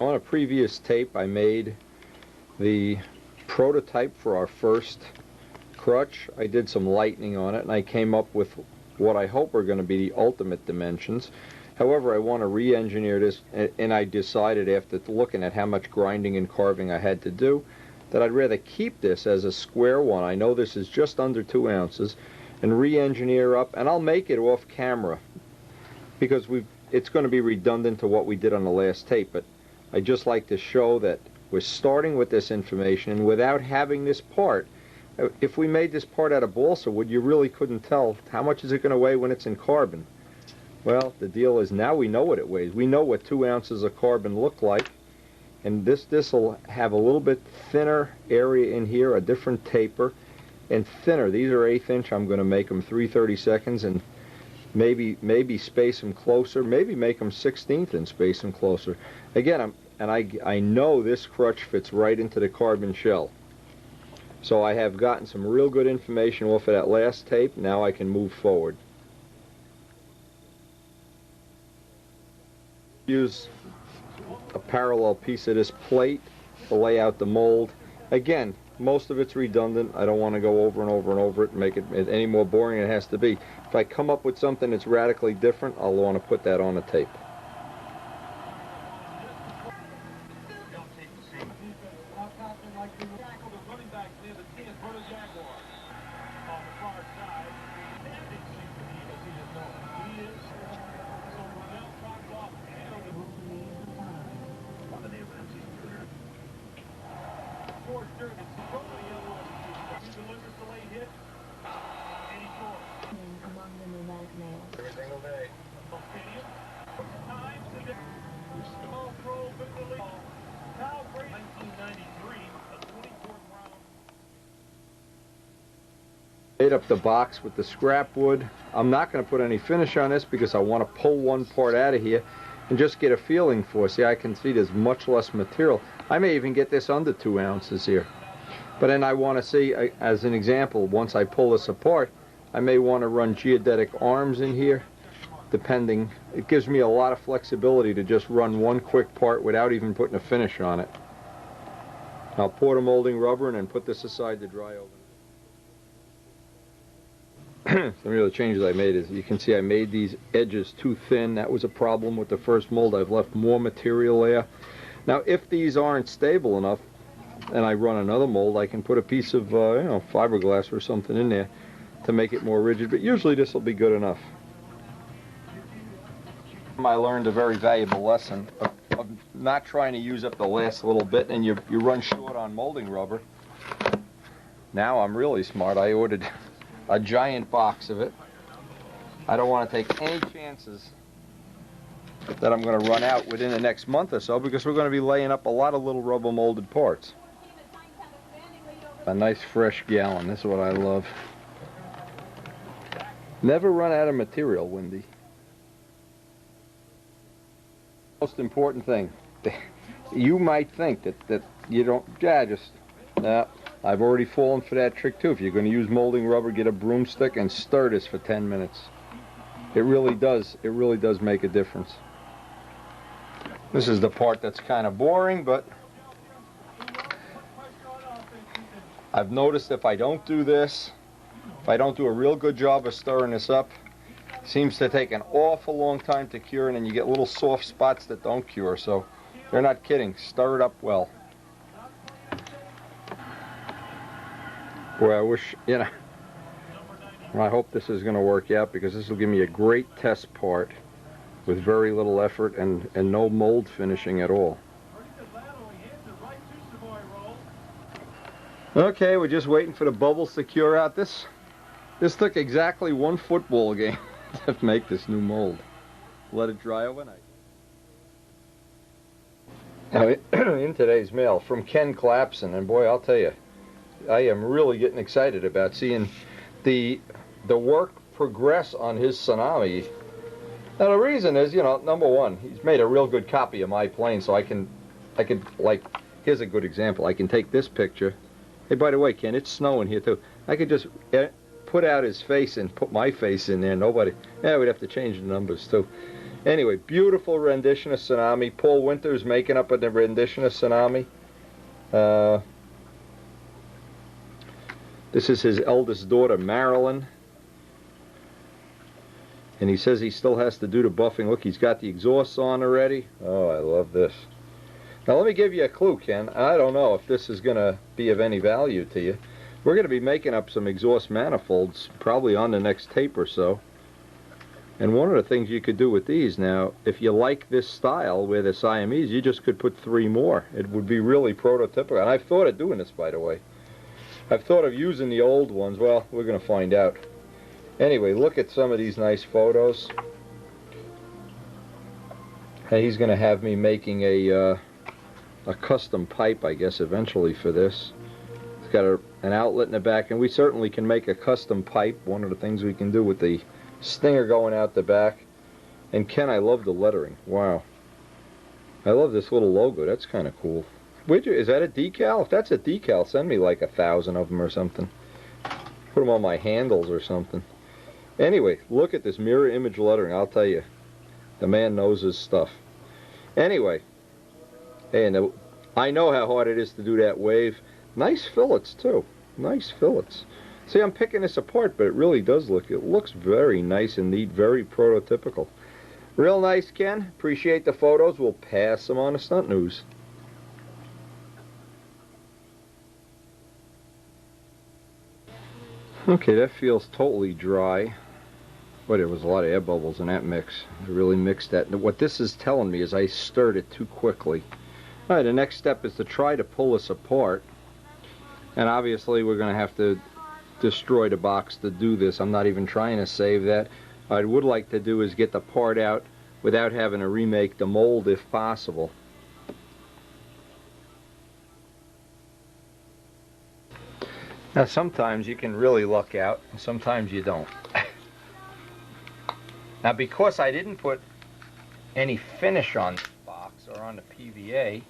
On a previous tape, I made the prototype for our first crutch. I did some lightening on it, and I came up with what I hope are going to be the ultimate dimensions. However, I want to re-engineer this, and I decided after looking at how much grinding and carving I had to do that I'd rather keep this as a square one. I know this is just under 2 ounces, and re-engineer up, and I'll make it off camera because it's going to be redundant to what we did on the last tape, but I just like to show that we're starting with this information, and without having this part, if we made this part out of balsa wood, you really couldn't tell how much is it going to weigh when it's in carbon. Well, the deal is now we know what it weighs. We know what 2 ounces of carbon look like, and this will have a little bit thinner area in here, a different taper, and thinner. These are 1/8 inch. I'm going to make them 3/32, and maybe space them closer, maybe make them 1/16 and space them closer. Again, I know this crutch fits right into the carbon shell. So I have gotten some real good information off of that last tape. Now I can move forward. Use a parallel piece of this plate to lay out the mold. Again, most of it's redundant. I don't want to go over and over and over it and make it any more boring than it has to be. If I come up with something that's radically different, I'll want to put that on the tape. Made up the box with the scrap wood. I'm not going to put any finish on this because I want to pull one part out of here and just get a feeling for. See, I can see there's much less material. I may even get this under 2 ounces here. But then I want to see, as an example, once I pull this apart, I may want to run geodetic arms in here, depending. It gives me a lot of flexibility to just run one quick part without even putting a finish on it. I'll pour the molding rubber and then put this aside to dry over. Some of the changes I made is, you can see I made these edges too thin. That was a problem with the first mold. I've left more material there. Now, if these aren't stable enough, and I run another mold, I can put a piece of fiberglass or something in there to make it more rigid, but usually this will be good enough. I learned a very valuable lesson of not trying to use up the last little bit, and you run short on molding rubber. Now I'm really smart. I ordered a giant box of it. I don't want to take any chances that I'm going to run out within the next month or so, because we're going to be laying up a lot of little rubber molded parts. A nice fresh gallon. This is what I love. Never run out of material, Wendy. Most important thing. You might think that you don't, I've already fallen for that trick too. If you're going to use molding rubber, get a broomstick and stir this for 10 minutes. It really does make a difference. This is the part that's kind of boring, but I've noticed if I don't do this, if I don't do a real good job of stirring this up, it seems to take an awful long time to cure, and then you get little soft spots that don't cure. So they're not kidding. Stir it up well. Boy, I wish, I hope this is going to work out, because this will give me a great test part with very little effort and no mold finishing at all. Okay, we're just waiting for the bubbles to cure out. This took exactly one football game to make this new mold. Let it dry overnight. Now, in today's mail from Ken Clapson, and boy, I'll tell you, I am really getting excited about seeing the work progress on his Tsunami. Now the reason is, number one, he's made a real good copy of my plane, so I could here's a good example. I can take this picture. Hey, by the way, Ken, it's snowing here too. I could just put out his face and put my face in there. Nobody. Yeah, we'd have to change the numbers too. Anyway, beautiful rendition of Tsunami. Paul Winters making up a rendition of Tsunami. This is his eldest daughter, Marilyn. And he says he still has to do the buffing. Look, he's got the exhausts on already. Oh, I love this. Now, let me give you a clue, Ken. I don't know if this is going to be of any value to you. We're going to be making up some exhaust manifolds probably on the next tape or so. And one of the things you could do with these now, if you like this style where the Siamese, you just could put 3 more. It would be really prototypical. And I've thought of doing this, by the way. I've thought of using the old ones. Well, we're going to find out. Anyway, look at some of these nice photos. And he's going to have me making a custom pipe, I guess, eventually for this. It's got an outlet in the back, and we certainly can make a custom pipe. One of the things we can do with the stinger going out the back. And Ken, I love the lettering. Wow. I love this little logo. That's kind of cool. Is that a decal? If that's a decal, send me like 1,000 of them or something. Put them on my handles or something. Anyway, look at this mirror image lettering. I'll tell you, the man knows his stuff. Anyway, and I know how hard it is to do that wave. Nice fillets too. Nice fillets. See, I'm picking this apart, but it really does look. It looks very nice and neat, very prototypical. Real nice, Ken. Appreciate the photos. We'll pass them on to Stunt News. Okay, that feels totally dry. Boy, there was a lot of air bubbles in that mix. I really mixed that. What this is telling me is I stirred it too quickly. All right, the next step is to try to pull this apart. And obviously we're going to have to destroy the box to do this. I'm not even trying to save that. What I would like to do is get the part out without having to remake the mold if possible. Now sometimes you can really luck out, and sometimes you don't. Now because I didn't put any finish on the box or on the PVA,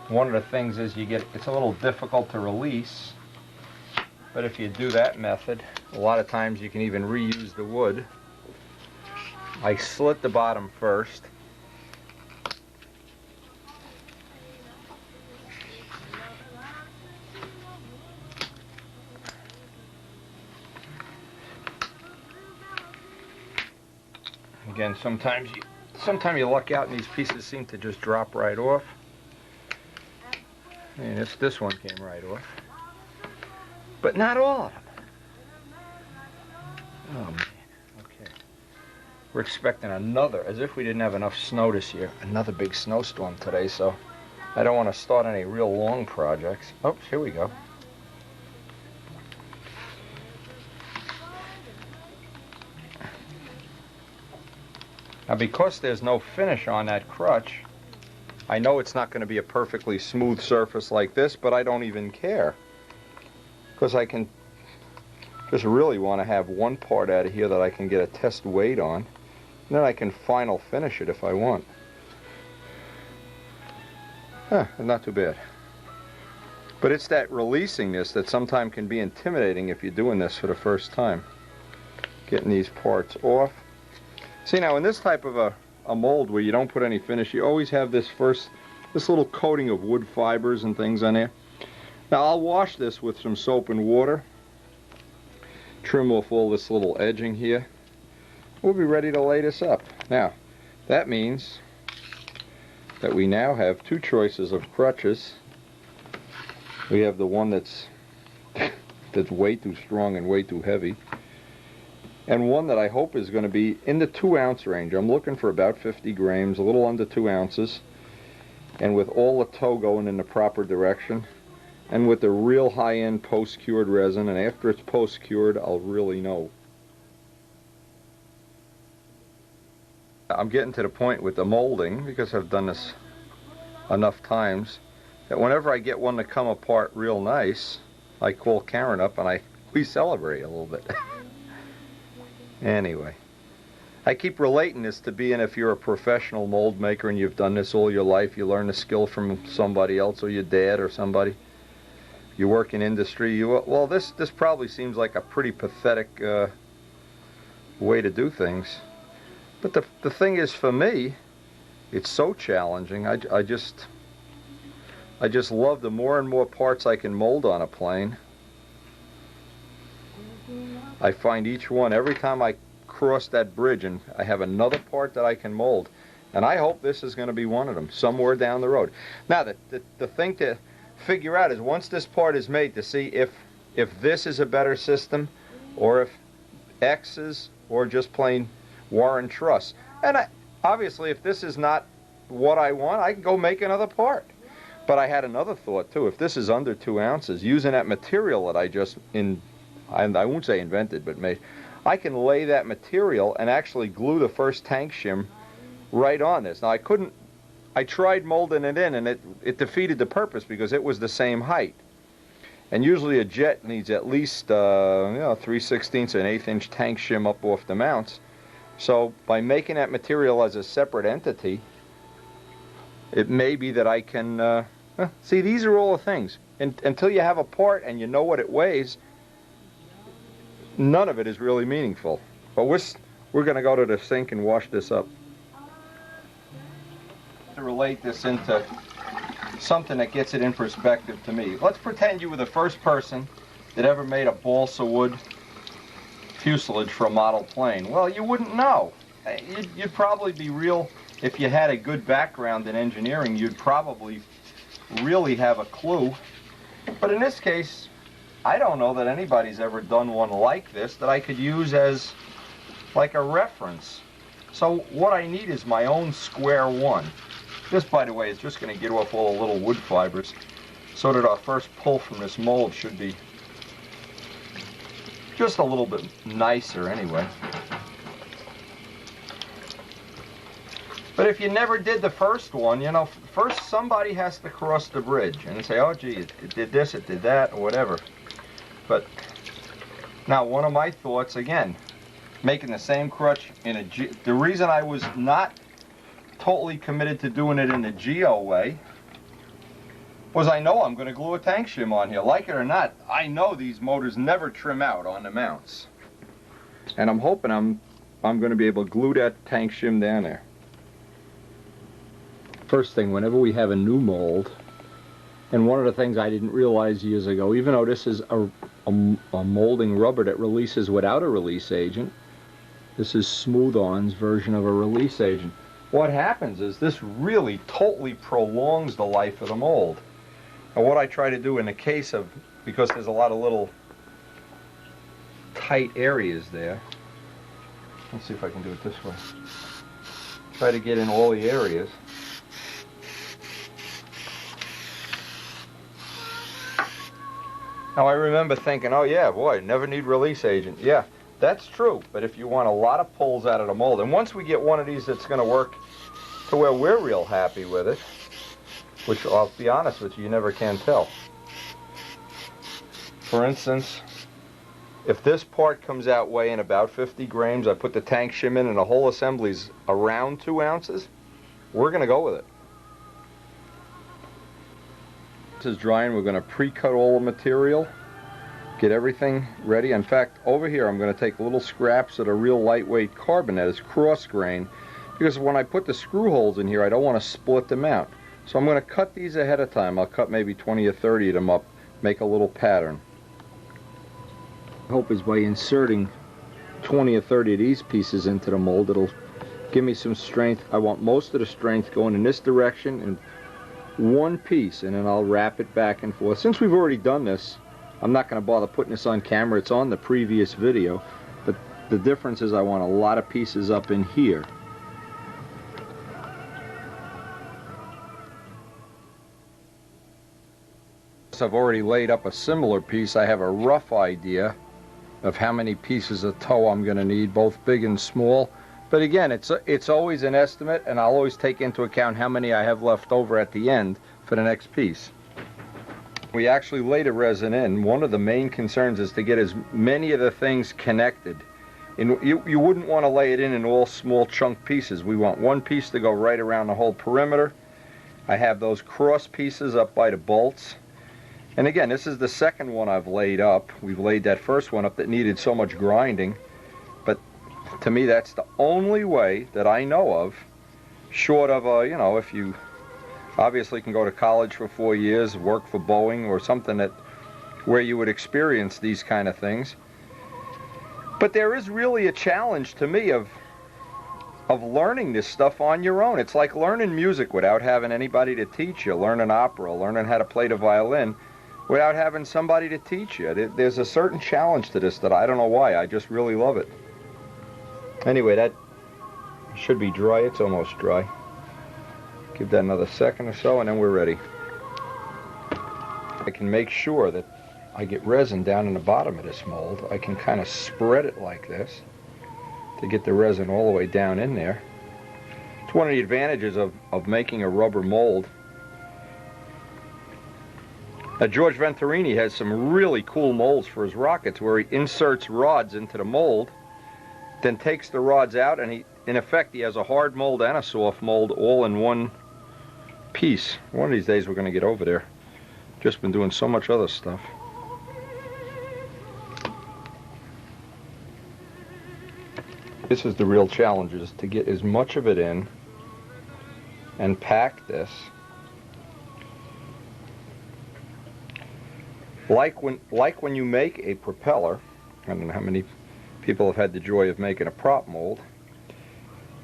one of the things is it's a little difficult to release, but if you do that method, a lot of times you can even reuse the wood. I slit the bottom first. Again, sometimes you luck out and these pieces seem to just drop right off. And this one came right off. But not all of them. Oh man, okay. We're expecting another, as if we didn't have enough snow this year, another big snowstorm today, so I don't want to start any real long projects. Oops, here we go. Now because there's no finish on that crutch, I know it's not going to be a perfectly smooth surface like this, but I don't even care. Because I can just really want to have one part out of here that I can get a test weight on. And then I can final finish it if I want. Not too bad. But it's that releasing this that sometimes can be intimidating if you're doing this for the first time. Getting these parts off. See, now in this type of a mold where you don't put any finish, you always have this little coating of wood fibers and things on there. Now I'll wash this with some soap and water, trim off all this little edging here. We'll be ready to lay this up. Now that means that we now have 2 choices of crutches. We have the one that's way too strong and way too heavy, and one that I hope is going to be in the 2-ounce range. I'm looking for about 50 grams, a little under 2 ounces, and with all the toe going in the proper direction, and with the real high-end post-cured resin, and after it's post-cured, I'll really know. I'm getting to the point with the molding, because I've done this enough times, that whenever I get one to come apart real nice, I call Karen up and we celebrate a little bit. Anyway, I keep relating this to being, if you're a professional mold maker and you've done this all your life, you learn the skill from somebody else or your dad or somebody. you work in industry, well, this probably seems like a pretty pathetic way to do things. But the thing is, for me, it's so challenging. I just love the more and more parts I can mold on a plane. I find each one, every time I cross that bridge and I have another part that I can mold. And I hope this is going to be one of them somewhere down the road. Now, the thing to figure out is, once this part is made, to see if this is a better system, or if X is, or just plain Warren Truss. And obviously, if this is not what I want, I can go make another part. But I had another thought too. If this is under 2 ounces, using that material that I won't say invented, but made, I can lay that material and actually glue the first tank shim right on this. Now, I tried molding it in, and it defeated the purpose because it was the same height. And usually a jet needs at least 3/16 an 1/8 inch tank shim up off the mounts. So by making that material as a separate entity, it may be that I can see, these are all the things. And until you have a part and you know what it weighs, none of it is really meaningful. But we're going to go to the sink and wash this up. To relate this into something that gets it in perspective to me. Let's pretend you were the first person that ever made a balsa wood fuselage for a model plane. Well, you wouldn't know. You'd probably be real, if you had a good background in engineering, you'd probably really have a clue. But in this case, I don't know that anybody's ever done one like this that I could use as like a reference. So what I need is my own square one. This, by the way, is just going to get off all the little wood fibers, so that our first pull from this mold should be just a little bit nicer anyway. But if you never did the first one, you know, first somebody has to cross the bridge and say, oh gee, it did this, it did that, or whatever. But now, one of my thoughts, again, making the same crutch in a G, the reason I was not totally committed to doing it in the Geo way was I know I'm going to glue a tank shim on here. Like it or not, I know these motors never trim out on the mounts. And I'm hoping I'm going to be able to glue that tank shim down there. First thing, whenever we have a new mold, and one of the things I didn't realize years ago, even though this is a molding rubber that releases without a release agent, this is Smooth-On's version of a release agent. What happens is this really totally prolongs the life of the mold. And what I try to do in the case of, because there's a lot of little tight areas there, let's see if I can do it this way. Try to get in all the areas. Now I remember thinking, oh yeah, boy, never need release agent. Yeah, that's true, but if you want a lot of pulls out of the mold, and once we get one of these that's going to work to where we're real happy with it, which I'll be honest with you, you never can tell. For instance, if this part comes out weighing about 50 grams, I put the tank shim in and the whole assembly's around 2 ounces, we're going to go with it. This is drying. We're going to pre-cut all the material, get everything ready. In fact, over here I'm going to take little scraps of a real lightweight carbon that is cross grain, because when I put the screw holes in here, I don't want to split them out. So I'm going to cut these ahead of time. I'll cut maybe 20 or 30 of them up, make a little pattern. The hope is by inserting 20 or 30 of these pieces into the mold, it'll give me some strength. I want most of the strength going in this direction, and one piece, and then I'll wrap it back and forth. Since we've already done this, I'm not going to bother putting this on camera. It's on the previous video, but the difference is I want a lot of pieces up in here. I've already laid up a similar piece. I have a rough idea of how many pieces of toe I'm going to need, both big and small. But again, it's always an estimate, and I'll always take into account how many I have left over at the end for the next piece. We actually lay the resin in. One of the main concerns is to get as many of the things connected. And you wouldn't want to lay it in all small chunk pieces. We want one piece to go right around the whole perimeter. I have those cross pieces up by the bolts. And again, this is the second one I've laid up. We've laid that first one up that needed so much grinding. But to me, that's the only way that I know of, short of, you know, if you obviously can go to college for 4 years, work for Boeing or something that where you would experience these kind of things. But there is really a challenge to me of learning this stuff on your own. It's like learning music without having anybody to teach you, learning opera, learning how to play the violin without having somebody to teach you. There's a certain challenge to this that I don't know why. I just really love it. Anyway, that should be dry. It's almost dry. Give that another second or so, and then we're ready. I can make sure that I get resin down in the bottom of this mold. I can kind of spread it like this to get the resin all the way down in there. It's one of the advantages of making a rubber mold. George Venturini has some really cool molds for his rockets where he inserts rods into the mold, then takes the rods out, and in effect he has a hard mold and a soft mold all in one piece. One of these days we're going to get over there. Just been doing so much other stuff. This is the real challenge, is to get as much of it in and pack this. Like when you make a propeller, I don't know how many people have had the joy of making a prop mold,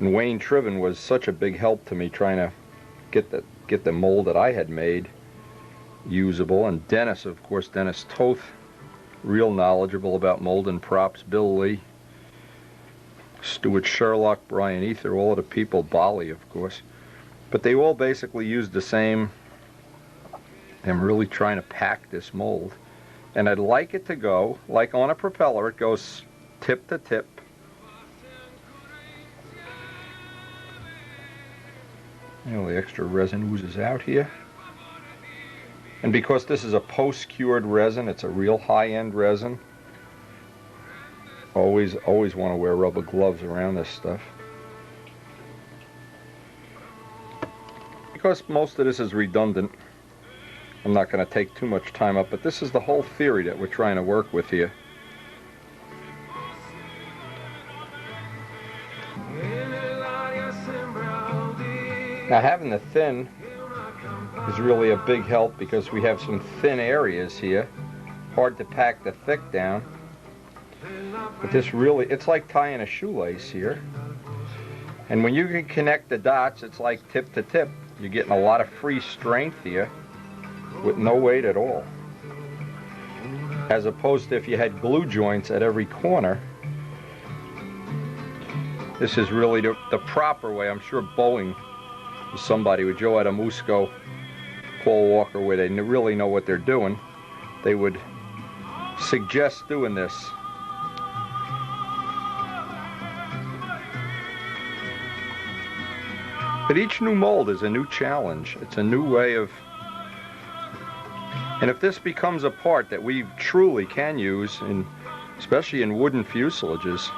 and Wayne Triven was such a big help to me trying to get the mold that I had made usable, and Dennis, of course, Dennis Toth, real knowledgeable about mold and props, Bill Lee, Stuart Sherlock, Brian Ether, all of the people, Bali, of course, but they all basically used the same. I'm really trying to pack this mold, and I'd like it to go like on a propeller. It goes tip to tip. You know, the extra resin oozes out here, and because this is a post-cured resin, it's a real high-end resin. Always want to wear rubber gloves around this stuff, because most of this is redundant. I'm not going to take too much time up, but this is the whole theory that we're trying to work with here. Now, having the thin is really a big help because we have some thin areas here. Hard to pack the thick down. But this really, it's like tying a shoelace here. And when you can connect the dots, it's like tip to tip. You're getting a lot of free strength here with no weight at all. As opposed to if you had glue joints at every corner. This is really the proper way. I'm sure Boeing is somebody with Joe Adamusco, Paul Walker, where they really know what they're doing. They would suggest doing this. But each new mold is a new challenge. It's a new way of... And if this becomes a part that we truly can use, especially in wooden fuselages,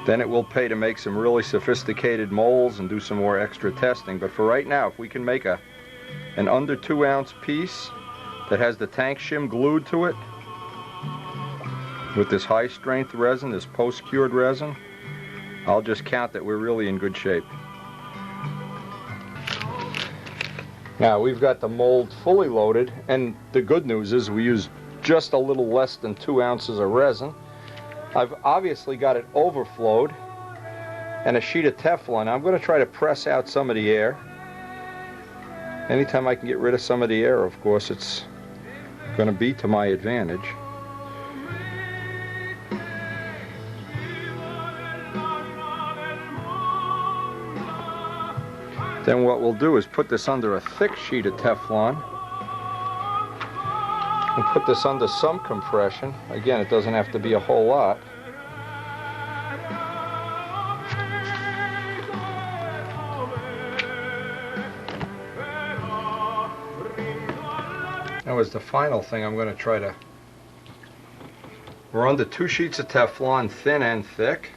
then it will pay to make some really sophisticated molds and do some more extra testing. But for right now, if we can make an under 2 ounce piece that has the tank shim glued to it with this high strength resin, this post-cured resin, I'll just count that we're really in good shape. Now we've got the mold fully loaded, and the good news is we use just a little less than 2 ounces of resin. I've obviously got it overflowed and a sheet of Teflon. I'm going to try to press out some of the air. Anytime I can get rid of some of the air, of course, it's going to be to my advantage. Then what we'll do is put this under a thick sheet of Teflon and put this under some compression. Again, it doesn't have to be a whole lot. Now is the final thing I'm going to try to... We're under 2 sheets of Teflon, thin and thick.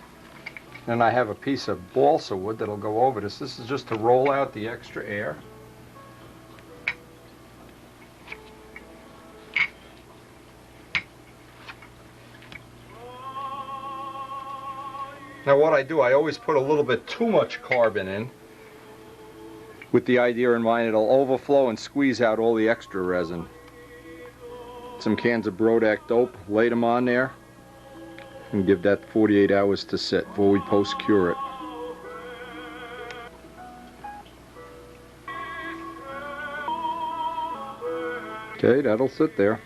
Then I have a piece of balsa wood that'll go over this. This is just to roll out the extra air. Now what I do, I always put a little bit too much carbon in, with the idea in mind it'll overflow and squeeze out all the extra resin. Some cans of Brodac dope, laid them on there, and give that 48 hours to sit before we post-cure it. Okay, that'll sit there.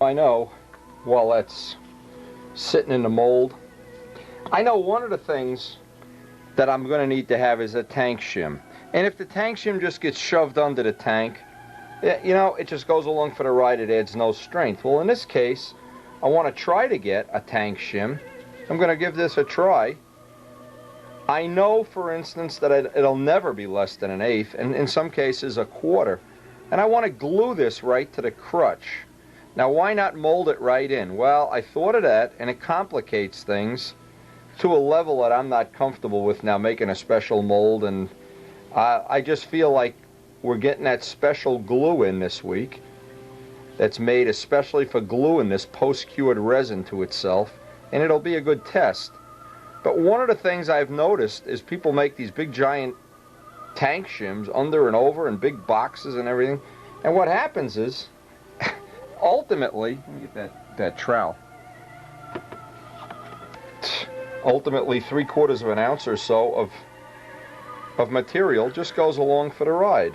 I know, while that's sitting in the mold, I know one of the things that I'm going to need to have is a tank shim. And if the tank shim just gets shoved under the tank, you know, it just goes along for the ride, it adds no strength. Well, in this case, I want to try to get a tank shim. I'm going to give this a try. I know, for instance, that it'll never be less than 1/8, and in some cases 1/4. And I want to glue this right to the crutch. Now, why not mold it right in? Well, I thought of that, and it complicates things to a level that I'm not comfortable with now, making a special mold, and I just feel like we're getting that special glue in this week that's made especially for gluing this post-cured resin to itself, and it'll be a good test. But one of the things I've noticed is people make these big giant tank shims under and over in big boxes and everything, and what happens is ultimately, let me get that trowel. Ultimately, 3/4 of an ounce or so of material just goes along for the ride.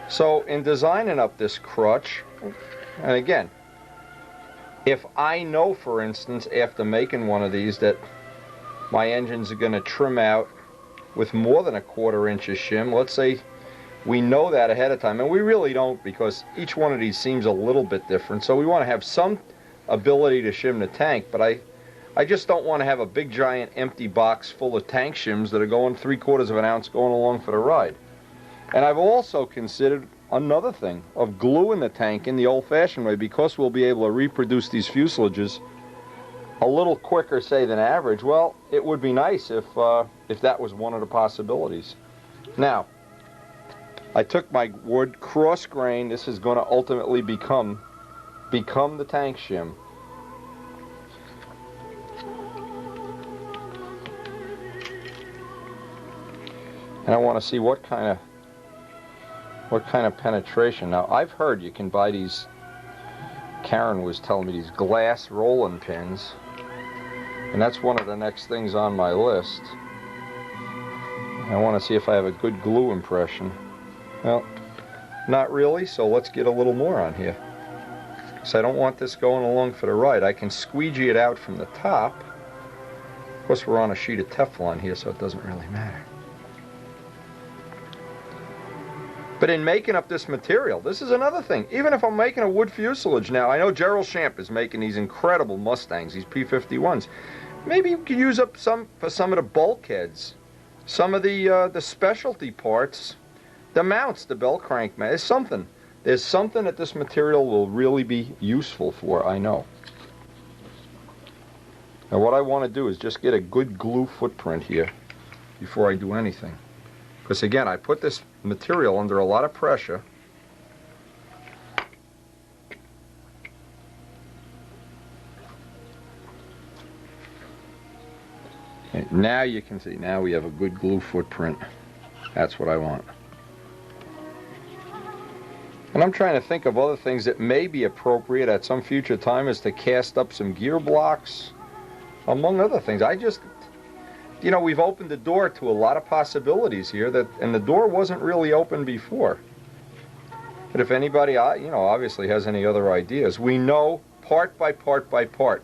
So in designing up this crutch, and again, if I know, for instance, after making one of these that my engines are going to trim out with more than 1/4 inch of shim, let's say we know that ahead of time, and we really don't, because each one of these seems a little bit different, so we want to have some ability to shim the tank, but I just don't want to have a big giant empty box full of tank shims that are going 3/4 of an ounce going along for the ride. And I've also considered another thing of gluing the tank in the old-fashioned way, because we'll be able to reproduce these fuselages a little quicker, say, than average. Well, it would be nice if that was one of the possibilities. Now, I took my wood cross grain. This is going to ultimately become the tank shim. And I want to see what kind of penetration. Now, I've heard you can buy these, Karen was telling me, these glass rolling pins, and that's one of the next things on my list. I want to see if I have a good glue impression. Well, not really, so let's get a little more on here. So I don't want this going along for the ride. I can squeegee it out from the top. Of course, we're on a sheet of Teflon here, so it doesn't really matter. But in making up this material, this is another thing. Even if I'm making a wood fuselage now, I know Gerald Champ is making these incredible Mustangs, these P-51s. Maybe you could use up some for some of the bulkheads, some of the specialty parts, the mounts, the bell crank mount. There's something that this material will really be useful for, I know. Now what I want to do is just get a good glue footprint here before I do anything. Because again, I put this material under a lot of pressure. And now you can see, now we have a good glue footprint. That's what I want. And I'm trying to think of other things that may be appropriate at some future time, is to cast up some gear blocks, among other things. You know, we've opened the door to a lot of possibilities here, and the door wasn't really open before. But if anybody, you know, obviously has any other ideas, we know part by part by part,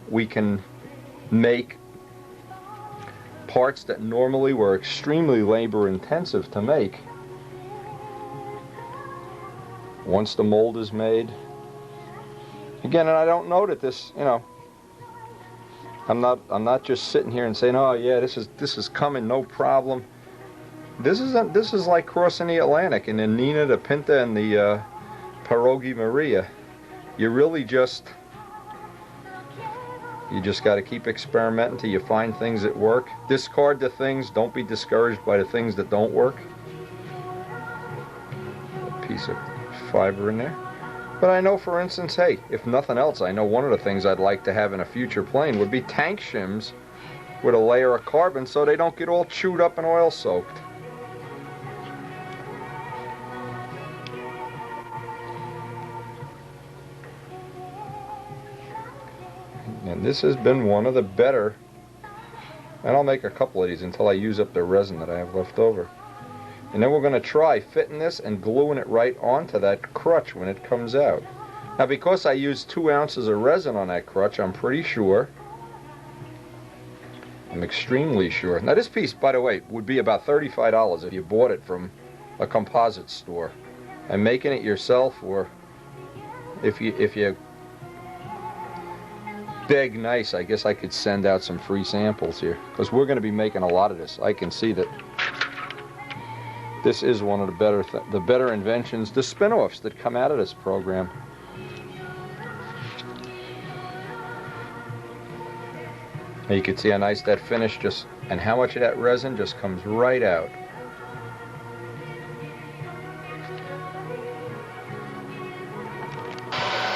we can make parts that normally were extremely labor intensive to make. Once the mold is made, again, and I don't know that this, you know, I'm not just sitting here and saying, oh yeah, this is coming, no problem. This is like crossing the Atlantic in the Nina, the Pinta, and the Pierogi Maria. You really just You just got to keep experimenting until you find things that work. Discard the things. Don't be discouraged by the things that don't work. A piece of fiber in there. But I know, for instance, hey, if nothing else, I know one of the things I'd like to have in a future plane would be tank shims with a layer of carbon so they don't get all chewed up and oil soaked. And this has been one of the better, and I'll make a couple of these until I use up the resin that I have left over. And then we're going to try fitting this and gluing it right onto that crutch when it comes out. Now, because I used 2 ounces of resin on that crutch, I'm pretty sure, I'm extremely sure. Now, this piece, by the way, would be about $35 if you bought it from a composite store. And making it yourself, or if you beg nice, I guess I could send out some free samples here, because we're going to be making a lot of this. I can see that this is one of the better inventions, the spin-offs that come out of this program. And you can see how nice that finish just, and how much of that resin just comes right out.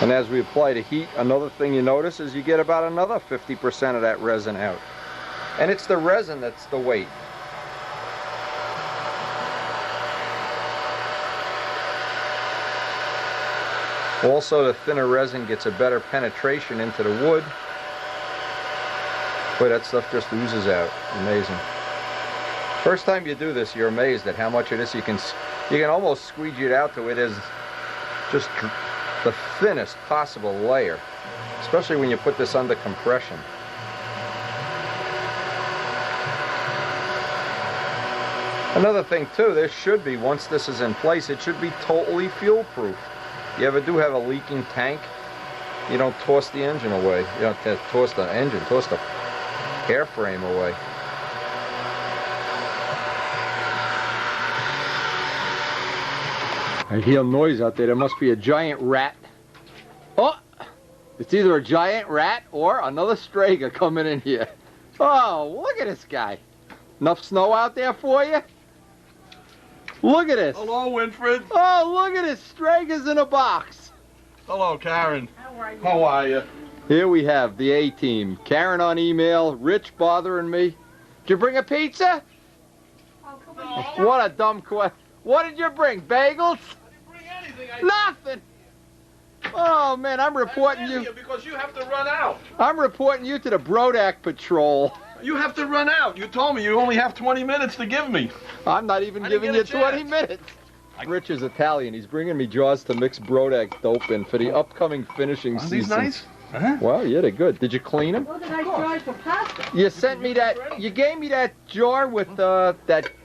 And as we apply the heat, another thing you notice is you get about another 50% of that resin out. And it's the resin that's the weight. Also, the thinner resin gets a better penetration into the wood. Boy, that stuff just oozes out. Amazing. First time you do this, you're amazed at how much of this you can almost squeegee it out to it is just the thinnest possible layer, especially when you put this under compression. Another thing too, this should be, once this is in place, it should be totally fuel proof. You ever do have a leaking tank, you don't toss the engine away. You don't toss the engine, toss the airframe away. I hear a noise out there. There must be a giant rat. Oh! It's either a giant rat or another Strager coming in here. Oh, look at this guy. Enough snow out there for you? Look at this. Hello, Winfred. Oh, look at this. Strager's in a box. Hello, Karen. How are you? How are you? Here we have the A-team. Karen on email, Rich bothering me. Did you bring a pizza? Oh, come on. What a dumb question. What did you bring? Bagels? Bring anything. Nothing. Oh man, I'm reporting I you. because you have to run out. I'm reporting you to the Brodak Patrol. You have to run out. You told me you only have 20 minutes to give me. I'm not even I didn't giving get you a 20 chance. minutes. Rich is Italian. He's bringing me jaws to mix Brodak dope in for the upcoming finishing Aren't season. these nice? Uh-huh. Well, yeah, they're good. Did you clean them? Look at that jar for pasta. You sent me that. You gave me that jar with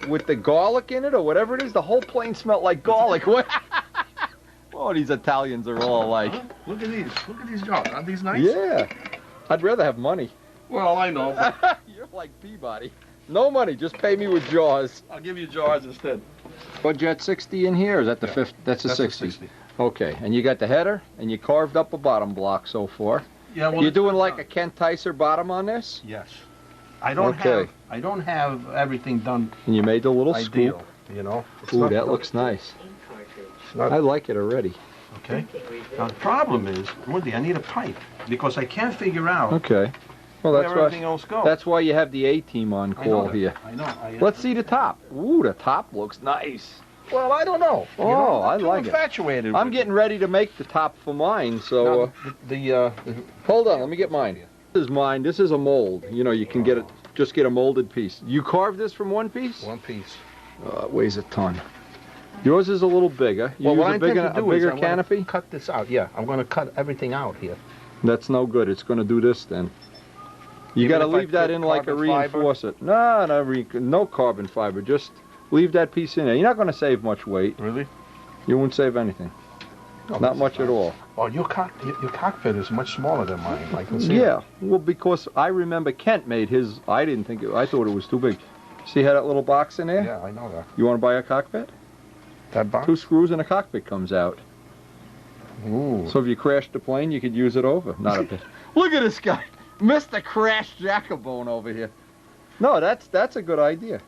with the garlic in it or whatever it is. The whole plane smelled like garlic. What? Oh, these Italians are all alike. Look at these. Look at these jars. Aren't these nice? Yeah. I'd rather have money. Well, I know. But You're like Peabody. No money, just pay me with jaws. I'll give you jars instead. But you had 60 in here, or is that the Yeah. fifth? That's a That's 60. a 60. Okay, and you got the header, and you carved up a bottom block so far. Yeah. Well, You're it's doing not like done. a Kent Ticer bottom on this? Yes. I don't Okay. have everything done And you made the little ideal. scoop. You know. It's Ooh, not that done. looks nice. It's not- I like it already. Okay. Now the problem is, Woody, I need a pipe because I can't figure out Okay. Well, where that's everything why. else goes. That's why you have the A-team on I know call that. here. I know. Let's see the top. Ooh, the top looks nice. Well, I don't know. You know, Oh, I'm I too like it. infatuated. I'm with getting ready to make the top for mine, so the hold on, let me get mine. This is mine. This is a mold. You know, you can get it. Just get a molded piece. You carved this from one piece? one piece. It weighs a ton. Yours is a little bigger. You Well, what I use a intend bigger, to do a bigger is I wanna canopy? cut this out. Yeah, I'm going to cut everything out here. That's no good. It's going to do this then. You Even got to if I leave that put in like a carbon fiber? reinforcer. No carbon fiber. Just leave that piece in there. You're not going to save much weight. Really? You won't save anything. No, Not this much is at fine. all. Oh, your cockpit is much smaller than mine. I can see. Yeah. Well, because I remember Kent made his. I didn't think it. I thought it was too big. See how that little box in there? Yeah, I know that. You want to buy a cockpit? That box. 2 screws and a cockpit comes out. Ooh. So if you crashed the plane, you could use it over. Not a bit. Look at this guy. Mr. Crash Jacobone over here. No, that's a good idea.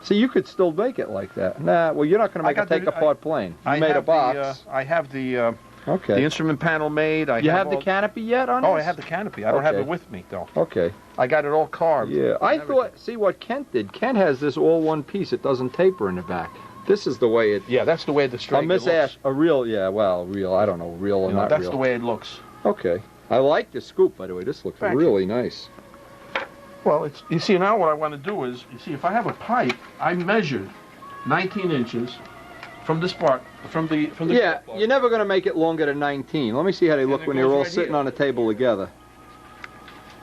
See, you could still make it like that. Nah, well, you're not going to make a take-apart plane. You made a box. I have the Okay. the instrument panel made. You have the canopy yet on Oh, this? I have the canopy. I don't have Okay. it with me, though. Okay. I got it all carved. Yeah, I thought, see what Kent did. Kent has this all one piece. It doesn't taper in the back. This is the way it... Yeah, that's the way the straight Miss looks. Ash, a real, yeah, well, real, I don't know, real or You know, not that's real. the way it looks. Okay. I like the scoop, by the way. This looks Thank really nice. Well, it's, you see, now what I want to do is, you see, if I have a pipe, I measured 19 inches from the spark, from the Yeah, spark plug. you're never going to make it longer than 19. Let me see how they look it when they're goes all right sitting here. on the table together.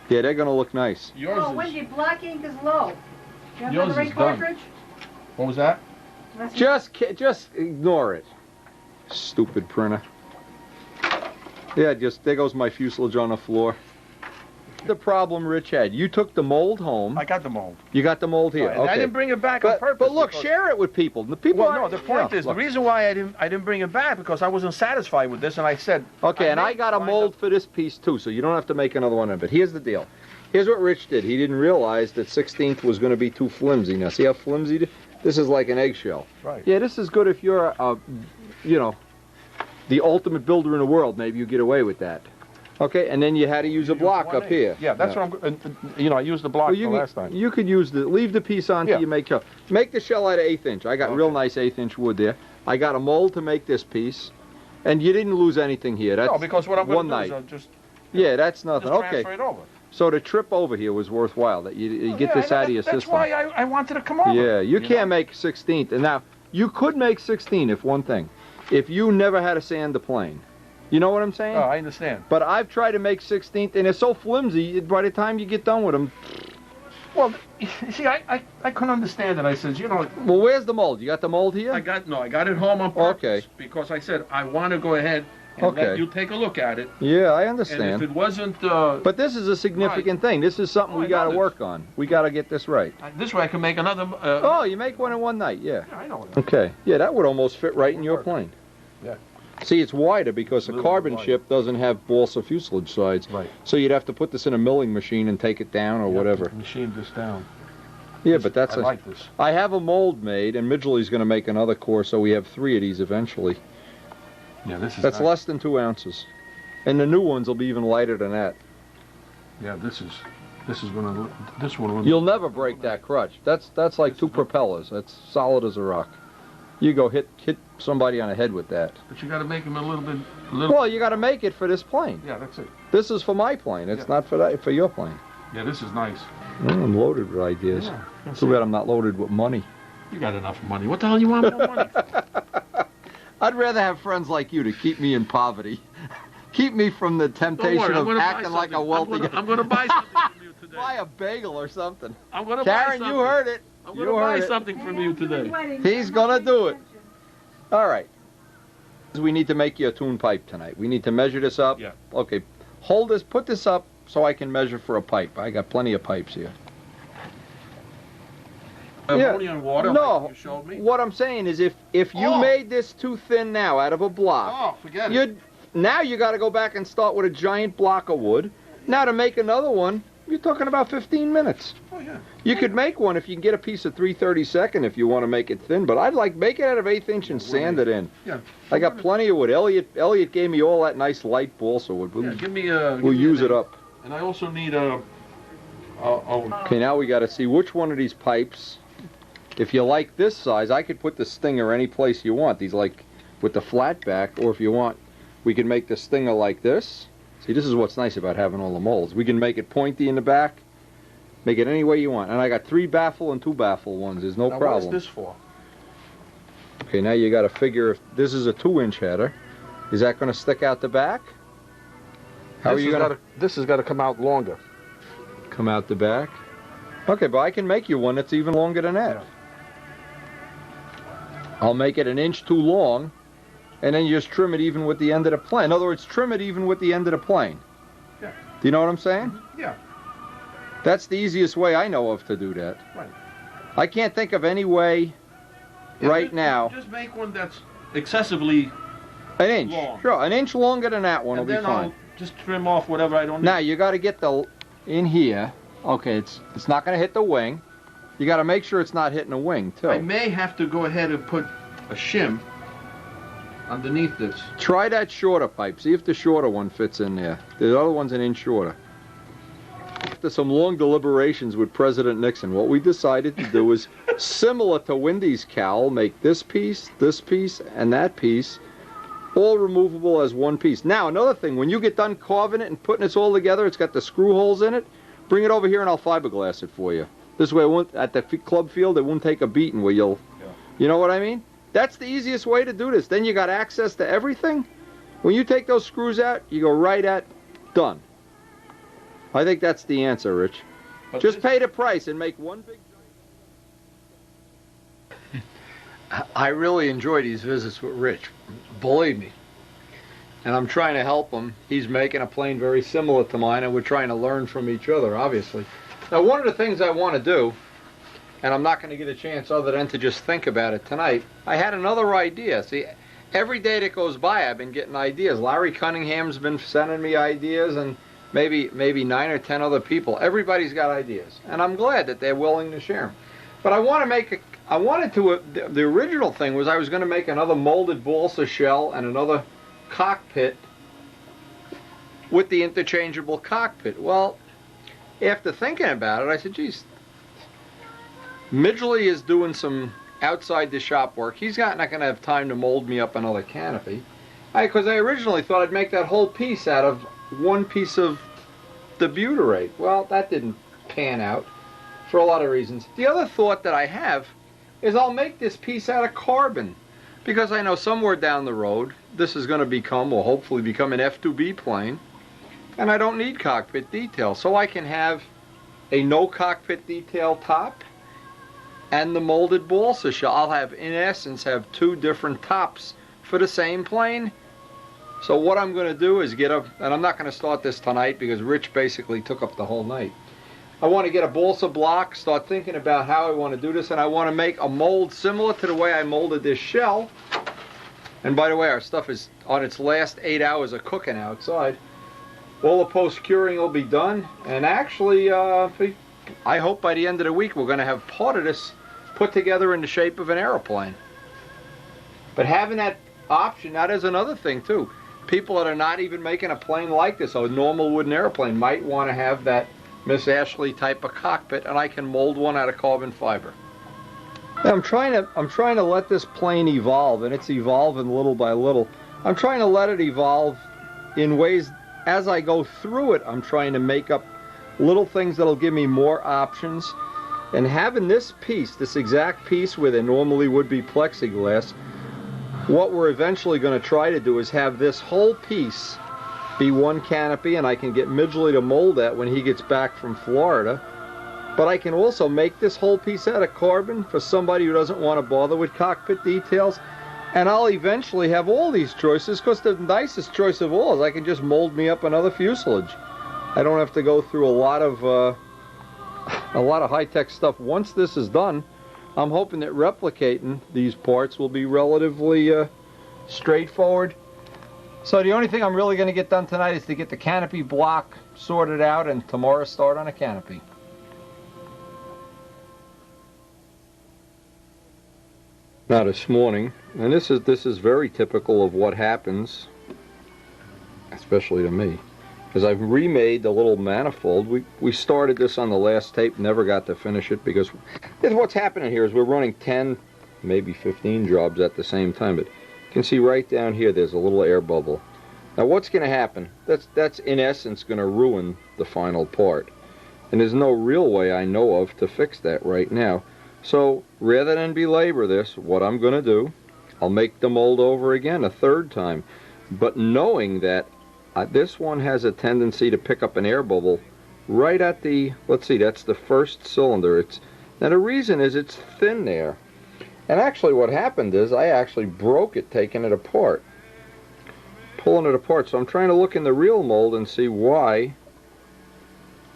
Yeah, they're going to look nice. Yours Oh, is, Wendy, black ink is low. You have Yours another is ink done. cartridge? what was that? That's- Just ignore it. Stupid printer. Yeah, just, there goes my fuselage on the floor. The problem Rich had, you took the mold home. I got the mold. You got the mold here. Right, Okay. I didn't bring it back on purpose. But look, because- share it with people. The people. Well, no, aren't- the point yeah, is, look. the reason why I didn't bring it back because I wasn't satisfied with this, and I said, Okay, and I made- got a lined mold up- for this piece too, so you don't have to make another one of it. Here's the deal. Here's what Rich did. He didn't realize that 16th was going to be too flimsy. Now, see how flimsy? This is like an eggshell. Right. Yeah, this is good if you're, you know, the ultimate builder in the world. Maybe you get away with that. Okay, and then you had to use a block up 1/8. here. Yeah, that's what I'm. You know, I used the block Well, the you, last time. you could use leave the piece on till Yeah. you make shell. Make the shell out of 1/8 inch. I got real Okay. nice 1/8 inch wood there. I got a mold to make this piece, and you didn't lose anything here. That's No, because what I'm one going to do night. is I'll just Yeah, that's nothing. Okay. transfer it over. So the trip over here was worthwhile. That you get this out of your That's system. why I wanted to come over. Yeah, you can't know? make 16th. And now you could make 16 if one thing, if you never had to sand the plane. You know what I'm saying? Oh, I understand. But I've tried to make 16th, and it's so flimsy. By the time you get done with them, Well, you see, I couldn't understand it. I said, you know, well, where's the mold? You got the mold here? I got it home on purpose Okay. because I said I want to go ahead and Okay. let you take a look at it. Yeah, I And understand. if it wasn't, But this is a significant thing. This is something Oh, we I got to know work on. We got to get this right. this way I can make another. Oh, you make one in one night, yeah. Yeah, I know that. Okay. Yeah, that would almost fit right in your Work. plane. Yeah. See, it's wider because a Little bit carbon wider. ship doesn't have balsa fuselage sides. Right. So you'd have to put this in a milling machine and take it down or whatever. Machine this down. Yeah, but that's I like this. I have a mold made, and Midgley's going to make another core, so we have 3 of these eventually. Yeah, this is. That's nice. less than 2 ounces. And the new ones will be even lighter than that. Yeah, this is gonna. This one. Will, You'll never break that crutch. That's like 2 propellers. That's solid as a rock. You go hit somebody on the head with that. But you got to make them a little bit. Well, you got to make it for this plane. Yeah, that's it. This is for my plane. It's Yeah. not for your plane. Yeah, this is nice. I'm loaded with ideas. Yeah, that's Too it. bad I'm not loaded with money. You got enough money. What the hell you want more money for? I'd rather have friends like you to keep me in poverty. Keep me from the Don't temptation worry, I'm of gonna buy acting like a something. wealthy I'm gonna buy something from you today. Buy a bagel or something. I'm gonna buy Karen, something. you heard it. I'm You gonna buy heard it. something from you today. He's gonna do it. All right. We need to make you a tune pipe tonight. We need to measure this up. Yeah. Okay. Hold this, put this up so I can measure for a pipe. I got plenty of pipes here. Ammonia and water, No. like you showed me. What I'm saying is if you Oh. made this too thin now out of a block, Oh, forget it. now you got to go back and start with a giant block of wood. Now to make another one, you're talking about 15 minutes. Oh yeah. You could make one if you can get a piece of 332nd if you want to make it thin, but I'd like make it out of 1/8 inch and sand it in. Yeah. I got plenty of wood. Elliot gave me all that nice light balsa wood. Yeah, give me a. We'll use it up. And I also need a. Okay, now we got to see which one of these pipes. If you like this size, I could put the stinger any place you want. These like with the flat back, or if you want, we can make the stinger like this. See, this is what's nice about having all the molds. We can make it pointy in the back, make it any way you want. And I got 3 baffle and 2 baffle ones. There's no Now, problem. What is this for? Okay, now you got to figure if this is a 2-inch header, is that going to stick out the back? How are you going to This has got to come out longer. come out the back? Okay, but I can make you one that's even longer than that. Yeah. I'll make it 1 inch too long, and then you just trim it even with the end of the plane. In other words, trim it even with the end of the plane. Yeah. Do you know what I'm saying? Yeah. That's the easiest way I know of to do that. Right. I can't think of any way right now. Just make one that's excessively. 1 inch. long. Sure, 1 inch longer than that one And will be then fine. I'll just trim off whatever I don't need. Now you got to get the in here. Okay, it's not going to hit the wing. You got to make sure it's not hitting the wing too. I may have to go ahead and put a shim underneath this. Try that shorter pipe. See if the shorter one fits in there. The other one's an inch shorter. After some long deliberations with President Nixon, what we decided to do is similar to Wendy's cowl, make this piece, and that piece all removable as one piece. Now, another thing, when you get done carving it and putting this all together, it's got the screw holes in it, bring it over here and I'll fiberglass it for you. This way, at the club field, it won't take a beating where you'll, you know what I mean? That's the easiest way to do this. Then you got access to everything. When you take those screws out, you go right at done. I think that's the answer, Rich. But just pay the price and make one big... I really enjoy these visits with Rich, believe me. And I'm trying to help him. He's making a plane very similar to mine, and we're trying to learn from each other, obviously. Now, one of the things I want to do, and I'm not going to get a chance other than to just think about it tonight, I had another idea. See, every day that goes by, I've been getting ideas. Larry Cunningham's been sending me ideas, and maybe 9 or 10 other people. Everybody's got ideas, and I'm glad that they're willing to share them. But I want to make the original thing was I was going to make another molded balsa shell and another cockpit with the interchangeable cockpit. Well, after thinking about it, I said, geez, Midgley is doing some outside the shop work. He's not going to have time to mold me up another canopy. Because I originally thought I'd make that whole piece out of one piece of the butyrate. Well, that didn't pan out for a lot of reasons. The other thought that I have is I'll make this piece out of carbon, because I know somewhere down the road this is going to become, or hopefully become, an F2B plane, and I don't need cockpit detail, so I can have a no cockpit detail top and the molded balsa shell. I'll have, in essence, have two different tops for the same plane. So what I'm going to do is get a, and I'm not going to start this tonight because Rich basically took up the whole night. I want to get a balsa block, start thinking about how I want to do this, and I want to make a mold similar to the way I molded this shell. And by the way, our stuff is on its last 8 hours of cooking outside. All the post-curing will be done, and actually, I hope by the end of the week we're going to have part of this put together in the shape of an aeroplane. But having that option, that is another thing too. People that are not even making a plane like this, a normal wooden airplane, might want to have that Miss Ashley type of cockpit, and I can mold one out of carbon fiber. I'm trying to let this plane evolve, and it's evolving little by little. I'm trying to let it evolve in ways, as I go through it, I'm trying to make up little things that'll give me more options. And having this piece, this exact piece where there normally would be plexiglass, what we're eventually going to try to do is have this whole piece be one canopy, and I can get Midgley to mold that when he gets back from Florida. But I can also make this whole piece out of carbon for somebody who doesn't want to bother with cockpit details. And I'll eventually have all these choices, because the nicest choice of all is I can just mold me up another fuselage. I don't have to go through a lot of high-tech stuff. Once this is done, I'm hoping that replicating these parts will be relatively straightforward. So the only thing I'm really going to get done tonight is to get the canopy block sorted out, and tomorrow start on a canopy. Now this morning, and this is very typical of what happens, especially to me, is I've remade the little manifold. We started this on the last tape, never got to finish it, because what's happening here is we're running 10, maybe 15 jobs at the same time. But you can see right down here there's a little air bubble. Now what's going to happen? That's in essence going to ruin the final part. And there's no real way I know of to fix that right now. So rather than belabor this, what I'm going to do, I'll make the mold over again a third time. But knowing that this one has a tendency to pick up an air bubble right at the, let's see, that's the first cylinder. Now the reason is it's thin there. And actually what happened is I actually broke it taking it apart. Pulling it apart. So I'm trying to look in the real mold and see why